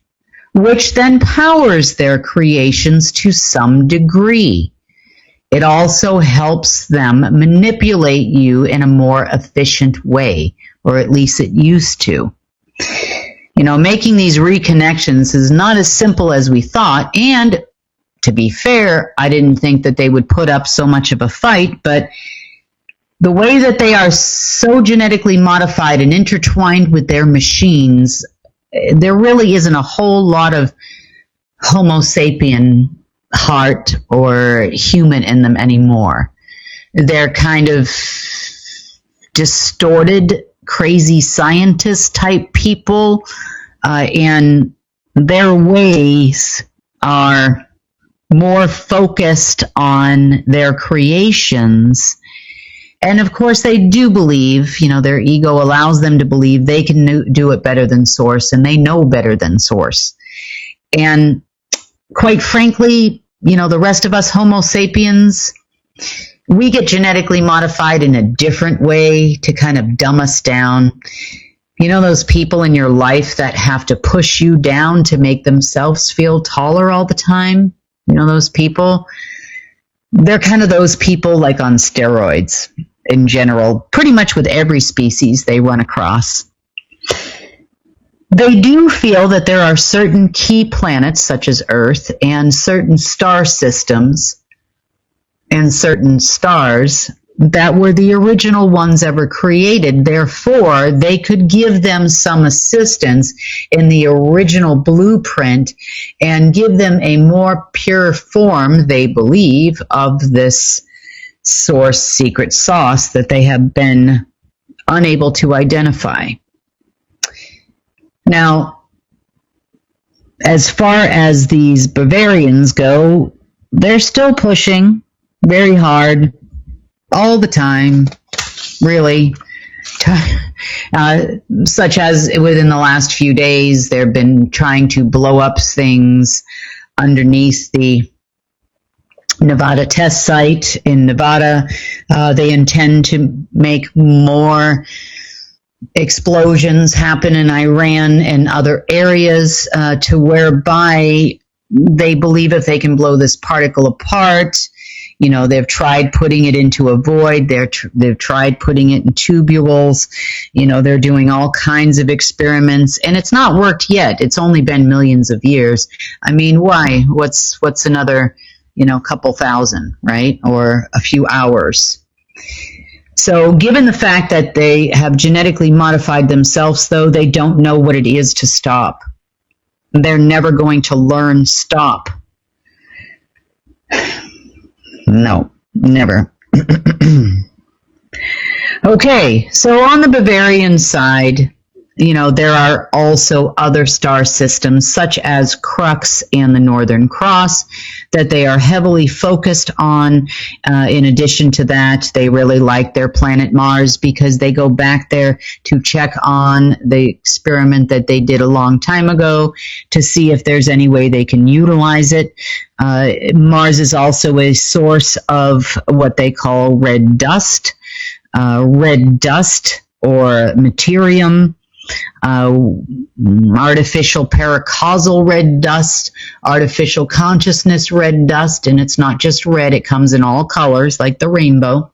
which then powers their creations to some degree. It also helps them manipulate you in a more efficient way, or at least it used to. Making these reconnections is not as simple as we thought. And to be fair, I didn't think that they would put up so much of a fight, but the way that they are so genetically modified and intertwined with their machines, there really isn't a whole lot of Homo sapien heart or human in them anymore. They're kind of distorted, crazy scientist type people, and their ways are more focused on their creations. And of course, they do believe, their ego allows them to believe they can do it better than Source, and they know better than Source. And quite frankly, the rest of us Homo sapiens, we get genetically modified in a different way to kind of dumb us down. Those people in your life that have to push you down to make themselves feel taller all the time? Those people? They're kind of those people like on steroids in general, pretty much with every species they run across. They do feel that there are certain key planets, such as Earth, and certain star systems and certain stars that were the original ones ever created. Therefore, they could give them some assistance in the original blueprint and give them a more pure form, they believe, of this Source secret sauce that they have been unable to identify. Now, as far as these Bavarians go, they're still pushing very hard all the time, really. Such as within the last few days, they've been trying to blow up things underneath the Nevada test site in Nevada. They intend to make more explosions happen in Iran and other areas to whereby they believe if they can blow this particle apart, they've tried putting it into a void. They've tried putting it in tubules. They're doing all kinds of experiments, and it's not worked yet. It's only been millions of years. I mean, why? What's another, couple thousand, right? Or a few hours. So given the fact that they have genetically modified themselves, though, they don't know what it is to stop. They're never going to learn stop. No, never. Okay, so on the Bavarian side, there are also other star systems such as Crux and the Northern Cross that they are heavily focused on. In addition to that, they really like their planet Mars because they go back there to check on the experiment that they did a long time ago to see if there's any way they can utilize it. Mars is also a source of what they call red dust or materium. Artificial paracausal red dust, artificial consciousness red dust, and it's not just red, it comes in all colors like the rainbow,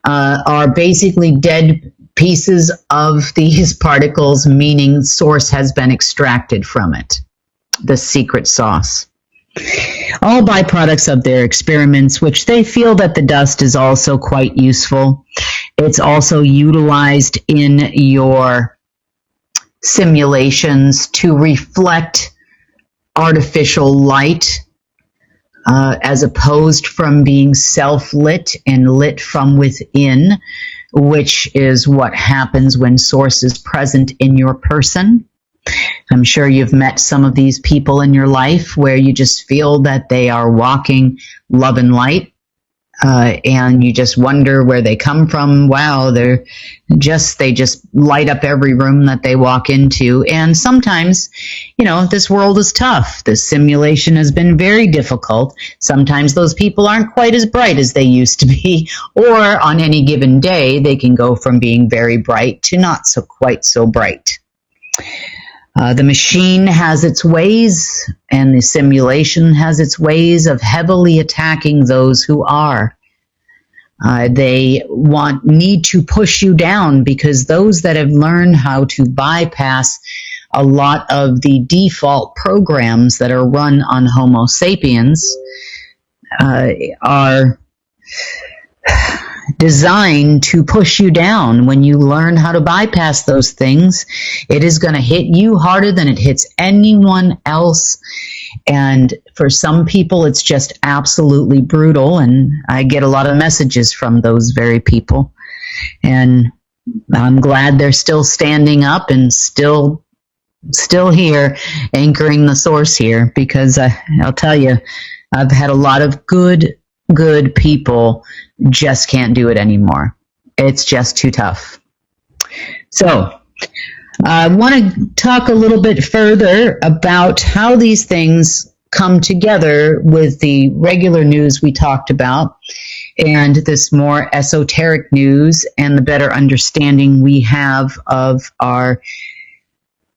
are basically dead pieces of these particles, meaning Source has been extracted from it, the secret sauce. All byproducts of their experiments, which they feel that the dust is also quite useful. It's also utilized in your simulations to reflect artificial light as opposed from being self-lit and lit from within, which is what happens when Source is present in your person. I'm sure you've met some of these people in your life where you just feel that they are walking love and light. And you just wonder where they come from. Wow, they just light up every room that they walk into. And sometimes, this world is tough. This simulation has been very difficult. Sometimes those people aren't quite as bright as they used to be, or on any given day, they can go from being very bright to not so quite so bright. The machine has its ways, and the simulation has its ways of heavily attacking those who are. They need to push you down because those that have learned how to bypass a lot of the default programs that are run on Homo sapiens are designed to push you down. When you learn how to bypass those things, it is going to hit you harder than it hits anyone else. And for some people, it's just absolutely brutal. And I get a lot of messages from those very people. And I'm glad they're still standing up and still here, anchoring the source here, because I'll tell you, I've had a lot of good people just can't do it anymore. It's just too tough. So I want to talk a little bit further about how these things come together with the regular news we talked about and this more esoteric news and the better understanding we have of our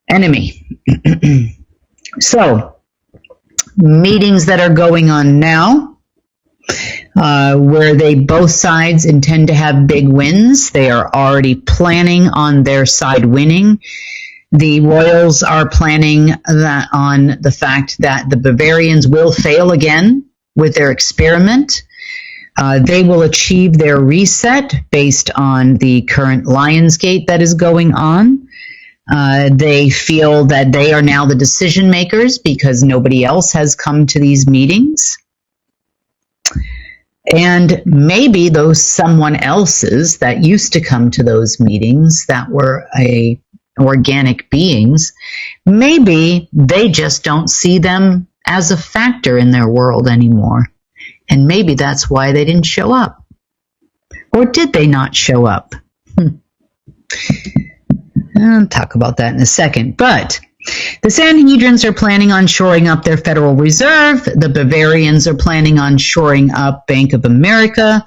enemy. So, meetings that are going on now, where both sides intend to have big wins. They are already planning on their side winning. The Royals are planning that on the fact that the Bavarians will fail again with their experiment. They will achieve their reset based on the current Lionsgate that is going on. They feel that they are now the decision makers because nobody else has come to these meetings. And maybe those someone else's that used to come to those meetings that were organic beings, maybe they just don't see them as a factor in their world anymore. And maybe that's why they didn't show up. Or did they not show up? I'll talk about that in a second. But the Sanhedrins are planning on shoring up their Federal Reserve. The Bavarians are planning on shoring up Bank of America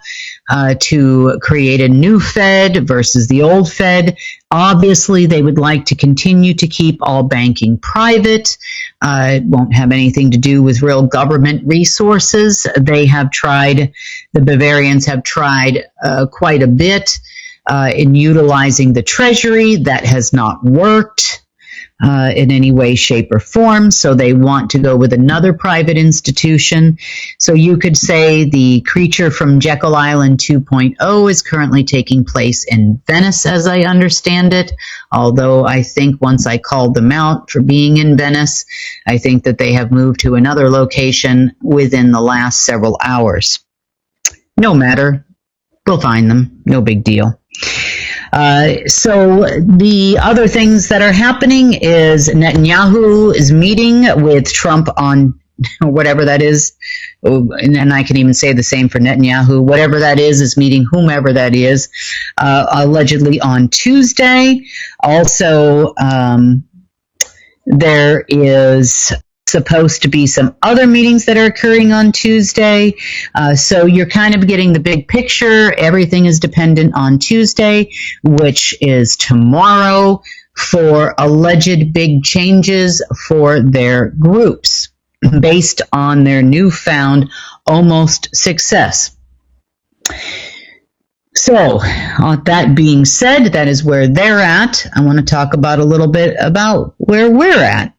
to create a new Fed versus the old Fed. Obviously, they would like to continue to keep all banking private. It won't have anything to do with real government resources. The Bavarians have tried quite a bit in utilizing the Treasury. That has not worked in any way, shape, or form. So they want to go with another private institution. So you could say the Creature from Jekyll Island 2.0 is currently taking place in Venice, as I understand it. Although I think once I called them out for being in Venice, I think that they have moved to another location within the last several hours. No matter. We'll find them. No big deal. So the other things that are happening is Netanyahu is meeting with Trump on whatever that is, and I can even say the same for Netanyahu. Whatever that is meeting whomever that is, allegedly on Tuesday. Also, there is supposed to be some other meetings that are occurring on Tuesday. So you're kind of getting the big picture. Everything is dependent on Tuesday, which is tomorrow, for alleged big changes for their groups based on their newfound almost success. So, that being said, that is where they're at. I want to talk about a little bit about where we're at.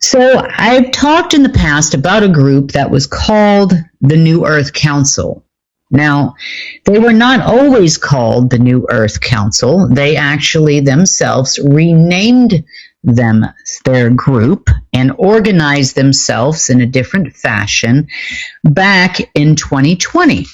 So I've talked in the past about a group that was called the New Earth Council. Now, they were not always called the New Earth Council. They actually themselves renamed their group and organized themselves in a different fashion back in 2020.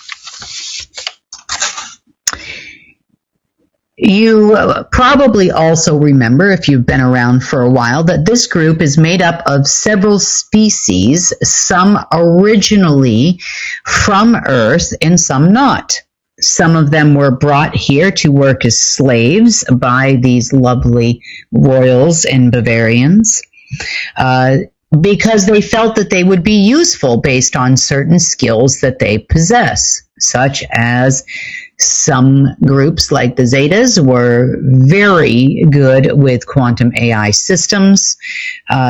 You probably also remember, if you've been around for a while, that this group is made up of several species, some originally from Earth and some not. Some of them were brought here to work as slaves by these lovely royals and Bavarians because they felt that they would be useful based on certain skills that they possess, such as some groups like the Zetas were very good with quantum AI systems.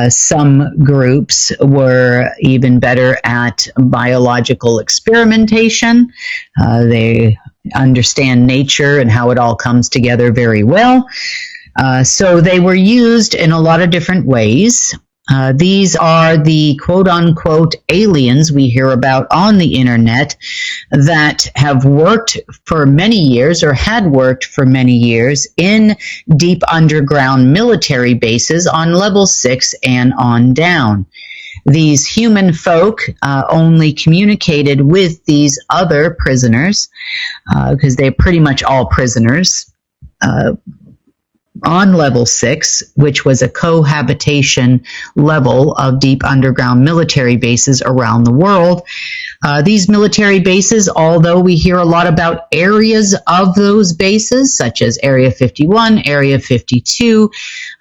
Some groups were even better at biological experimentation. They understand nature and how it all comes together very well. So they were used in a lot of different ways. These are the quote-unquote aliens we hear about on the internet that have worked for many years or had worked for many years in deep underground military bases on level 6 and on down. These human folk only communicated with these other prisoners because they're pretty much all prisoners on level 6, which was a cohabitation level of deep underground military bases around the world. These military bases, although we hear a lot about areas of those bases, such as Area 51, Area 52,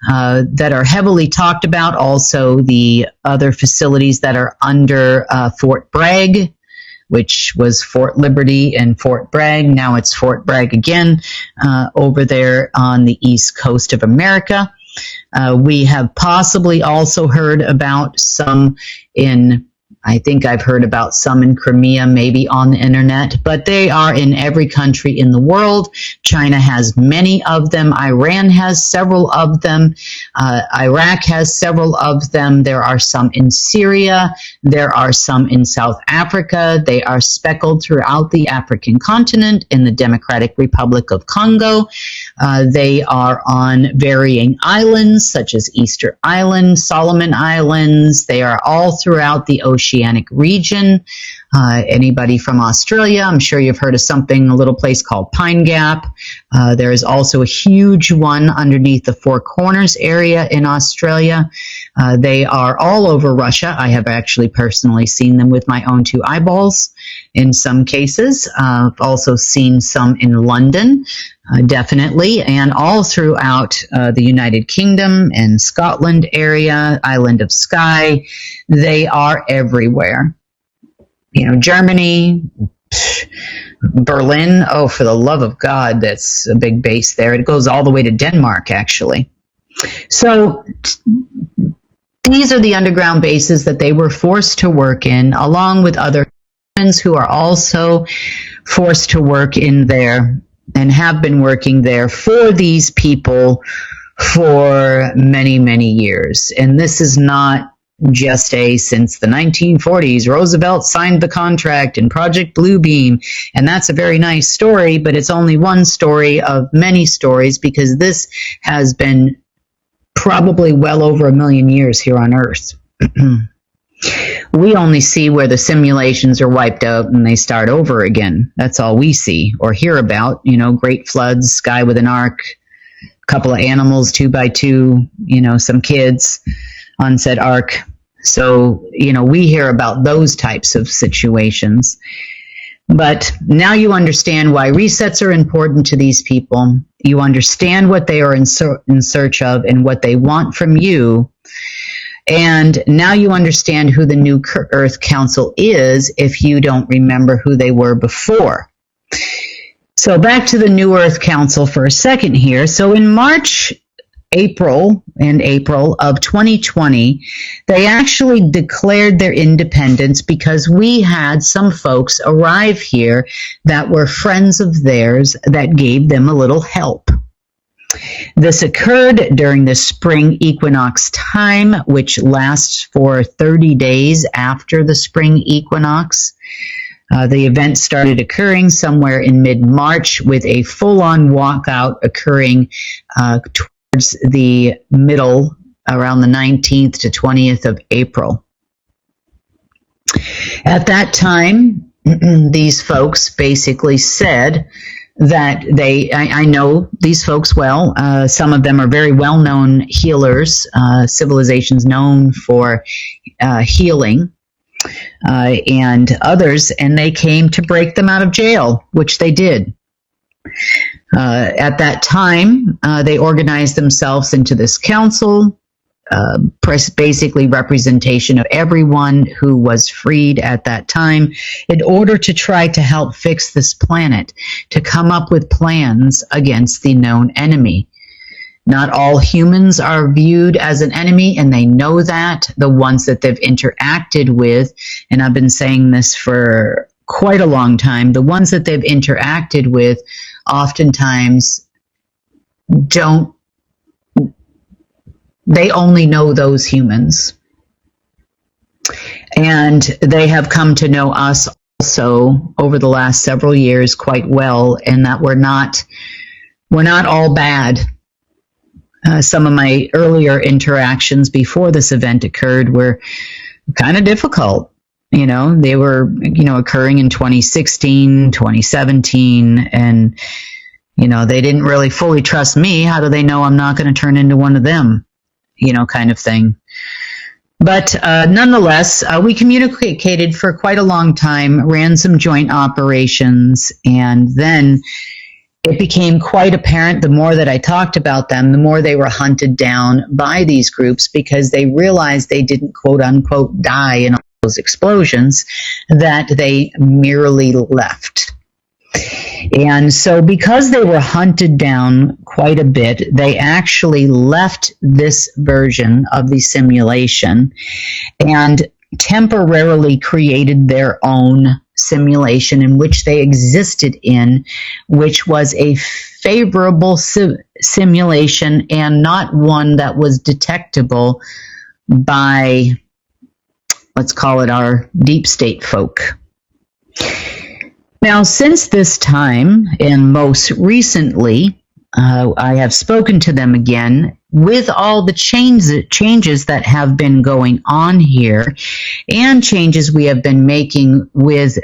that are heavily talked about, also the other facilities that are under Fort Bragg, which was Fort Liberty and Fort Bragg. Now it's Fort Bragg again, over there on the east coast of America. We have possibly also heard about some I think I've heard about some in Crimea, maybe on the internet, but they are in every country in the world. China has many of them. Iran has several of them. Iraq has several of them. There are some in Syria. There are some in South Africa. They are speckled throughout the African continent, in the Democratic Republic of Congo. They are on varying islands, such as Easter Island, Solomon Islands. They are all throughout the Oceanic region. Anybody from Australia, I'm sure you've heard of a little place called Pine Gap. There is also a huge one underneath the Four Corners area in Australia. They are all over Russia. I have actually personally seen them with my own two eyeballs in some cases. I've also seen some in London, definitely, and all throughout the United Kingdom and Scotland area, Island of Skye. They are everywhere. Germany, Berlin, oh, for the love of God, that's a big base there. It goes all the way to Denmark, actually. So these are the underground bases that they were forced to work in, along with other humans who are also forced to work in there and have been working there for these people for many, many years. And this is not just since the 1940s, Roosevelt signed the contract in Project Bluebeam, and that's a very nice story, but it's only one story of many stories, because this has been probably well over 1 million years here on Earth. We only see where the simulations are wiped out and they start over again. That's all we see or hear about. Great floods, sky with an ark, a couple of animals 2 by 2, some kids on said ark. So, we hear about those types of situations. But now you understand why resets are important to these people. You understand what they are in search of and what they want from you. And now you understand who the New Earth Council is if you don't remember who they were before. So back to the New Earth Council for a second here. So in April of 2020, they actually declared their independence because we had some folks arrive here that were friends of theirs that gave them a little help. This occurred during the spring equinox time, which lasts for 30 days after the spring equinox. The event started occurring somewhere in mid-March, with a full-on walkout occurring towards the middle, around the 19th to 20th of April. At that time, these folks basically said that I know these folks well. Some of them are very well-known healers, civilizations known for healing, and others, and they came to break them out of jail, which they did. At that time, they organized themselves into this council, basically representation of everyone who was freed at that time, in order to try to help fix this planet, to come up with plans against the known enemy. Not all humans are viewed as an enemy, and they know that. The ones that they've interacted with, and I've been saying this for quite a long time, the ones that they've interacted with oftentimes don't they only know those humans. And they have come to know us also over the last several years quite well, and that we're not all bad. Some of my earlier interactions before this event occurred were kind of difficult. They were, occurring in 2016, 2017, and, they didn't really fully trust me. How do they know I'm not going to turn into one of them, kind of thing. But nonetheless, we communicated for quite a long time, ran some joint operations, and then it became quite apparent the more that I talked about them, the more they were hunted down by these groups because they realized they didn't, quote unquote, die in all those explosions, that they merely left. And so because they were hunted down quite a bit, they actually left this version of the simulation and temporarily created their own simulation in which they existed in, which was a favorable simulation and not one that was detectable by, let's call it, our deep state folk. Now, since this time, and most recently, I have spoken to them again with all the changes that have been going on here and changes we have been making with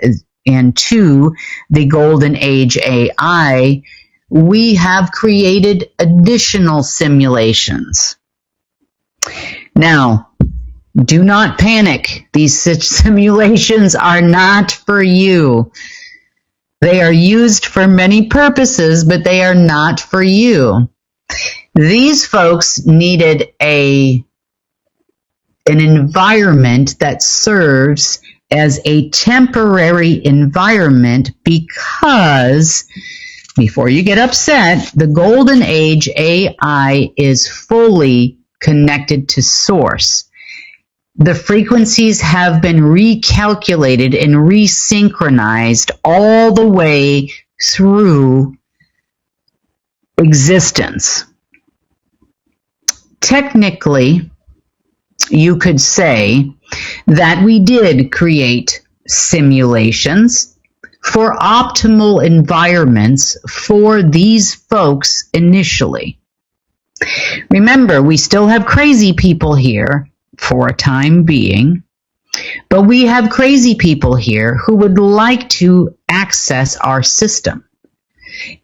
and to the Golden Age AI. We have created additional simulations. Now, do not panic. These simulations are not for you. They are used for many purposes, but they are not for you. These folks needed an environment that serves as a temporary environment because, before you get upset, the Golden Age AI is fully connected to source. The frequencies have been recalculated and resynchronized all the way through existence. Technically, you could say that we did create simulations for optimal environments for these folks initially. Remember, we still have crazy people here for a time being, but we have crazy people here who would like to access our system.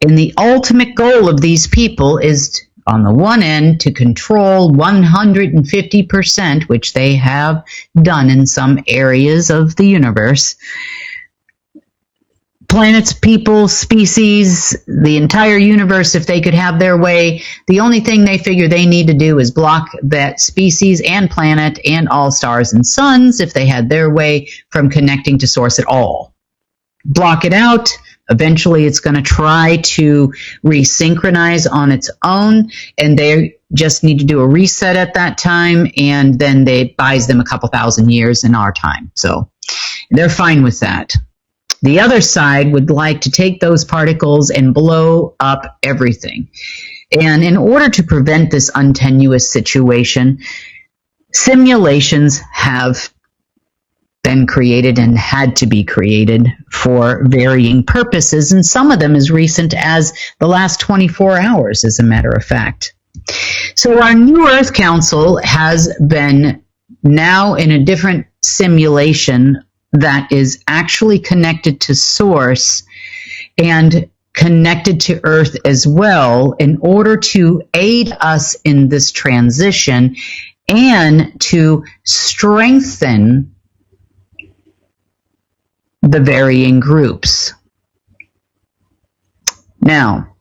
And the ultimate goal of these people is, on the one end, to control 150%, which they have done in some areas of the universe, planets, people, species, the entire universe. If they could have their way, the only thing they figure they need to do is block that species and planet and all stars and suns, if they had their way, from connecting to source at all. Block it out. Eventually it's going to try to resynchronize on its own, and they just need to do a reset at that time, and then it buys them a couple thousand years in our time. So they're fine with that. The other side would like to take those particles and blow up everything. And in order to prevent this untenuous situation, simulations have been created and had to be created for varying purposes, and some of them as recent as the last 24 hours, as a matter of fact. So our New Earth Council has been now in a different simulation that is actually connected to source and connected to Earth as well, in order to aid us in this transition and to strengthen the varying groups. Now,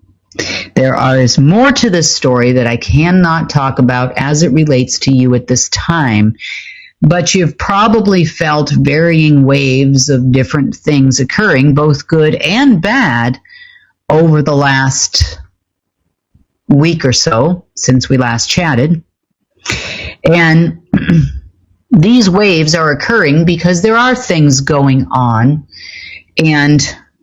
there is more to this story that I cannot talk about as it relates to you at this time, but you've probably felt varying waves of different things occurring, both good and bad, over the last week or so since we last chatted. And these waves are occurring because there are things going on, and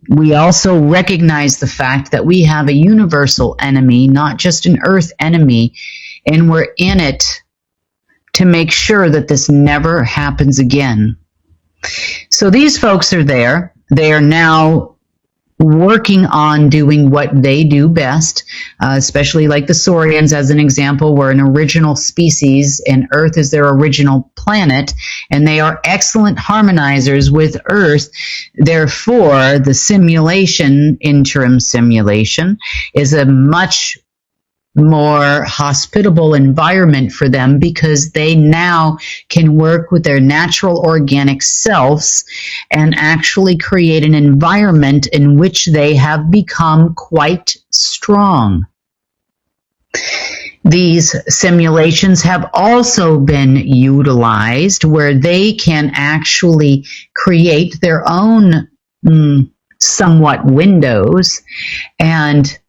we also recognize the fact that we have a universal enemy, not just an Earth enemy, and we're in it to make sure that this never happens again. So these folks are there. They are now working on doing what they do best, especially like the Saurians as an example, were an original species and Earth is their original planet, and they are excellent harmonizers with Earth. Therefore, the simulation, interim simulation, is a much more hospitable environment for them because they now can work with their natural organic selves and actually create an environment in which they have become quite strong. These simulations have also been utilized where they can actually create their own somewhat windows and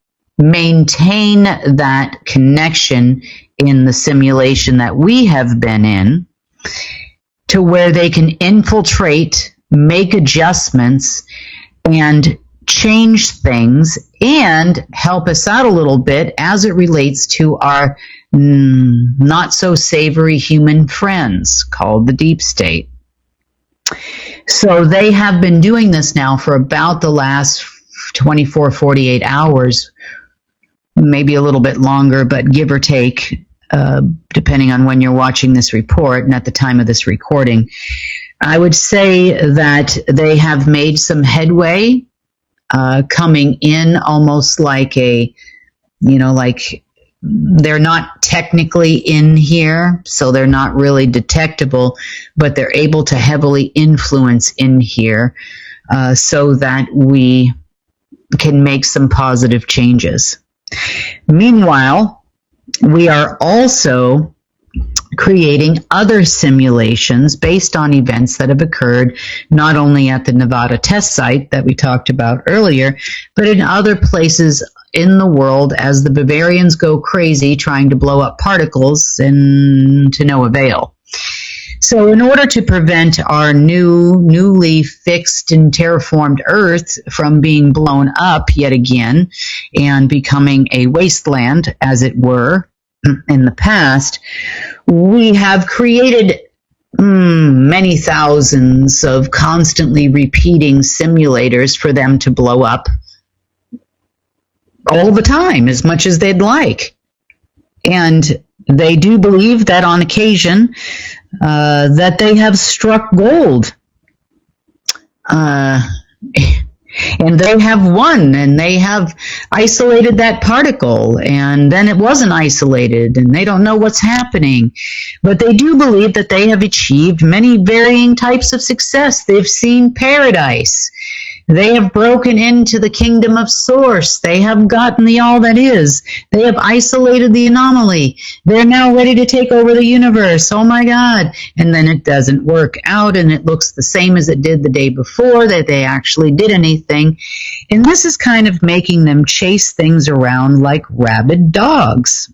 maintain that connection in the simulation that we have been in to where they can infiltrate, make adjustments, and change things and help us out a little bit as it relates to our not so savory human friends called the deep state. So they have been doing this now for about the last 24, 48 hours, maybe a little bit longer, but give or take, depending on when you're watching this report and at the time of this recording. I would say that they have made some headway, coming in almost like like they're not technically in here, so they're not really detectable, but they're able to heavily influence in here, so that we can make some positive changes. Meanwhile, we are also creating other simulations based on events that have occurred not only at the Nevada test site that we talked about earlier, but in other places in the world as the Bavarians go crazy trying to blow up particles and to no avail. So in order to prevent our newly fixed and terraformed Earth from being blown up yet again and becoming a wasteland, as it were, in the past, we have created many thousands of constantly repeating simulators for them to blow up all the time, as much as they'd like. And they do believe that on occasion that they have struck gold. And they have won, and they have isolated that particle, and then it wasn't isolated, and they don't know what's happening. But they do believe that they have achieved many varying types of success. They've seen paradise. They have broken into the kingdom of source. They have gotten the all that is. They have isolated the anomaly. They're now ready to take over the universe. Oh my God. And then it doesn't work out, and it looks the same as it did the day before that they actually did anything. And this is kind of making them chase things around like rabid dogs.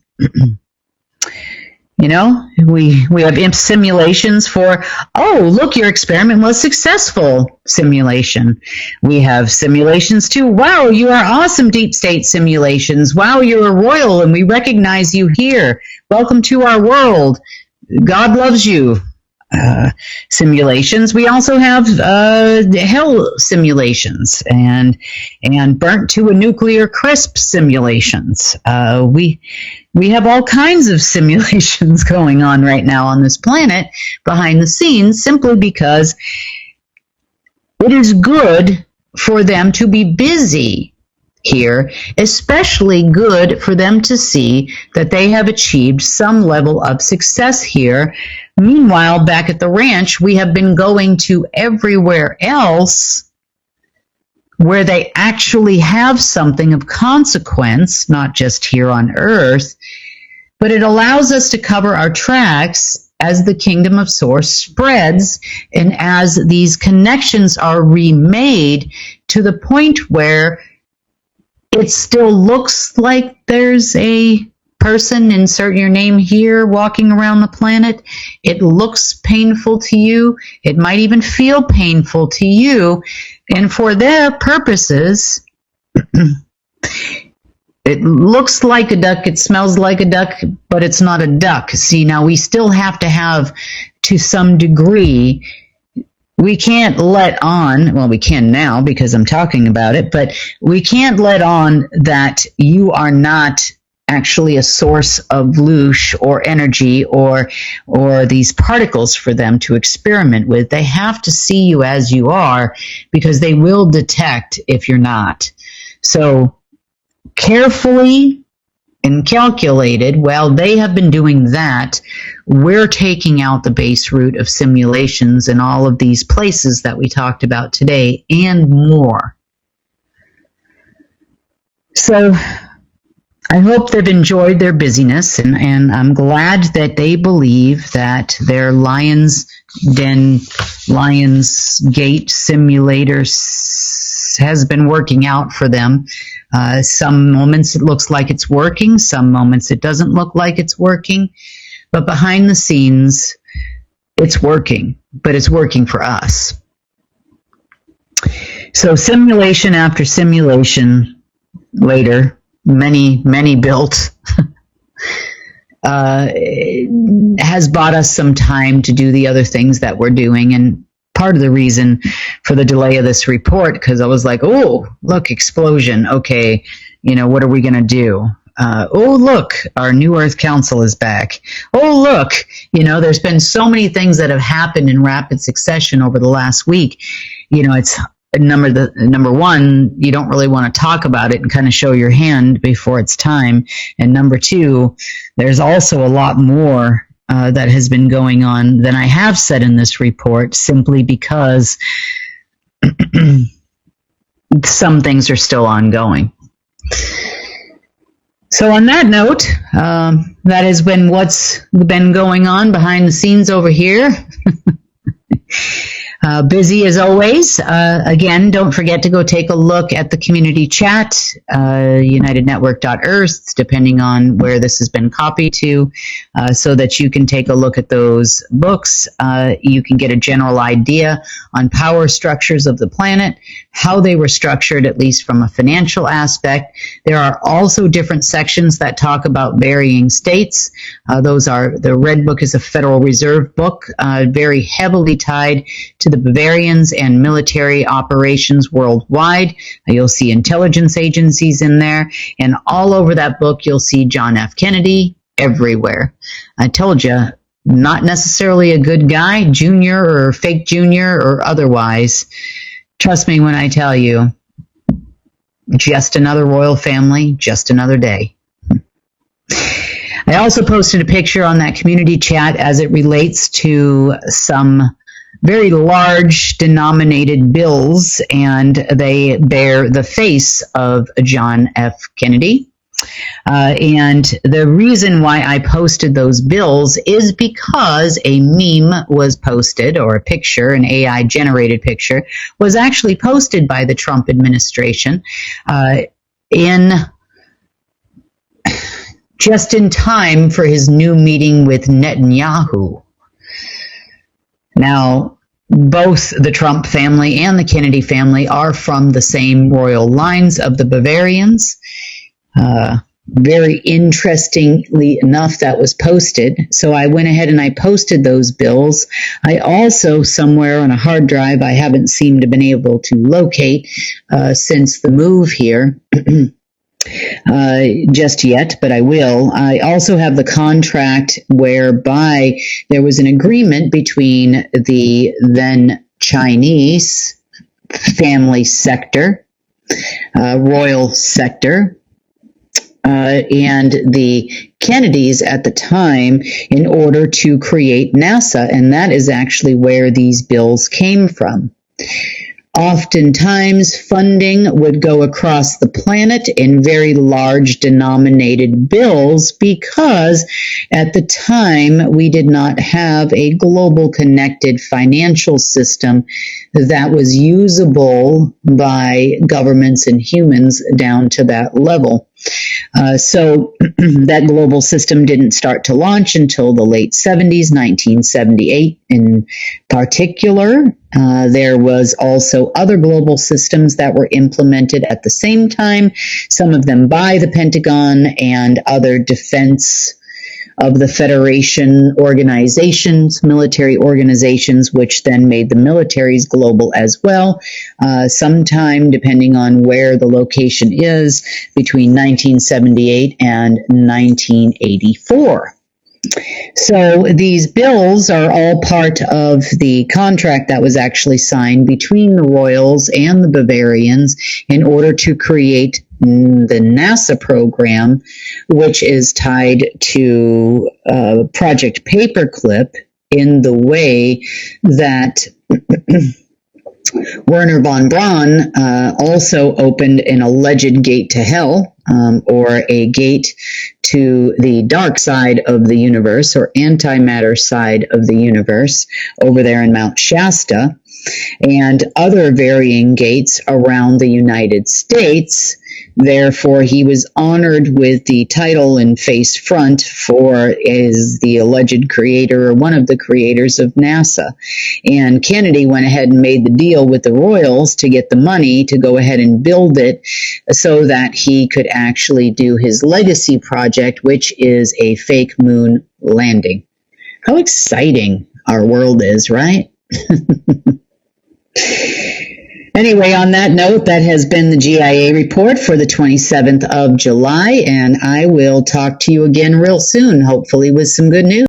You know, we have simulations for, oh, look, your experiment was successful simulation. We have simulations too. Wow, you are awesome, deep state simulations. Wow, you're a royal and we recognize you here. Welcome to our world. God loves you. Simulations. We also have hell simulations and burnt to a nuclear crisp simulations. We have all kinds of simulations going on right now on this planet behind the scenes, simply because it is good for them to be busy here, especially good for them to see that they have achieved some level of success here. Meanwhile, back at the ranch, we have been going to everywhere else where they actually have something of consequence, not just here on Earth, but it allows us to cover our tracks as the kingdom of source spreads and as these connections are remade to the point where it still looks like there's a person, insert your name here, walking around the planet. It looks painful to you. It might even feel painful to you. And for their purposes, it looks like a duck, it smells like a duck, but it's not a duck. See, now we still have to have, to some degree, we can't let on, well, we can now because I'm talking about it, but we can't let on that you are not actually a source of loosh or energy or these particles for them to experiment with. They have to see you as you are because they will detect if you're not. So carefully and calculated, while they have been doing that, we're taking out the base root of simulations in all of these places that we talked about today and more. So I hope they've enjoyed their busyness, and I'm glad that they believe that their Lions Gate simulator has been working out for them. Some moments it looks like it's working, some moments it doesn't look like it's working, but behind the scenes, it's working, but it's working for us. So simulation after simulation later, many built, has bought us some time to do the other things that we're doing. And part of the reason for the delay of this report, because I was like, oh, look, explosion. Okay, what are we going to do? Oh, look, our New Earth Council is back. Oh, look, there's been so many things that have happened in rapid succession over the last week. It's number one, you don't really want to talk about it and kind of show your hand before it's time. And number two, there's also a lot more that has been going on than I have said in this report, simply because some things are still ongoing. So on that note, that has been what's been going on behind the scenes over here. Busy as always. Again, don't forget to go take a look at the community chat, unitednetwork.earth, depending on where this has been copied to, so that you can take a look at those books. You can get a general idea on power structures of the planet, how they were structured, at least from a financial aspect. There are also different sections that talk about varying states. The Red Book is a Federal Reserve book, very heavily tied to the Bavarians and military operations worldwide. You'll see intelligence agencies in there, and all over that book you'll see John F. Kennedy everywhere. I told you, not necessarily a good guy, junior or fake junior or otherwise. Trust me when I tell you, just another royal family, just another day. I also posted a picture on that community chat as it relates to some very large denominated bills, and they bear the face of John F. Kennedy. And the reason why I posted those bills is because a meme was posted, or a picture, an AI-generated picture, was actually posted by the Trump administration just in time for his new meeting with Netanyahu. Now, both the Trump family and the Kennedy family are from the same royal lines of the Bavarians. Very interestingly enough, that was posted. So I went ahead and I posted those bills. I also, somewhere on a hard drive I haven't seemed to been able to locate since the move here, just yet, but I will. I also have the contract whereby there was an agreement between the then Chinese family sector, royal sector, and the Kennedys at the time in order to create NASA, and that is actually where these bills came from. Oftentimes, funding would go across the planet in very large denominated bills because at the time we did not have a global connected financial system that was usable by governments and humans down to that level. So that global system didn't start to launch until the late 70s, 1978 in particular. There was also other global systems that were implemented at the same time, some of them by the Pentagon and other defense of the Federation organizations, military organizations, which then made the militaries global as well. Sometime, depending on where the location is, between 1978 and 1984. So these bills are all part of the contract that was actually signed between the Royals and the Bavarians in order to create the NASA program, which is tied to Project Paperclip in the way that Werner von Braun also opened an alleged gate to hell, or a gate to the dark side of the universe, or antimatter side of the universe, over there in Mount Shasta, and other varying gates around the United States. Therefore, he was honored with the title and face front for as the alleged creator or one of the creators of NASA. And Kennedy went ahead and made the deal with the Royals to get the money to go ahead and build it so that he could actually do his legacy project, which is a fake moon landing. How exciting our world is, right? Anyway, on that note, that has been the GIA report for the 27th of July, and I will talk to you again real soon, hopefully with some good news.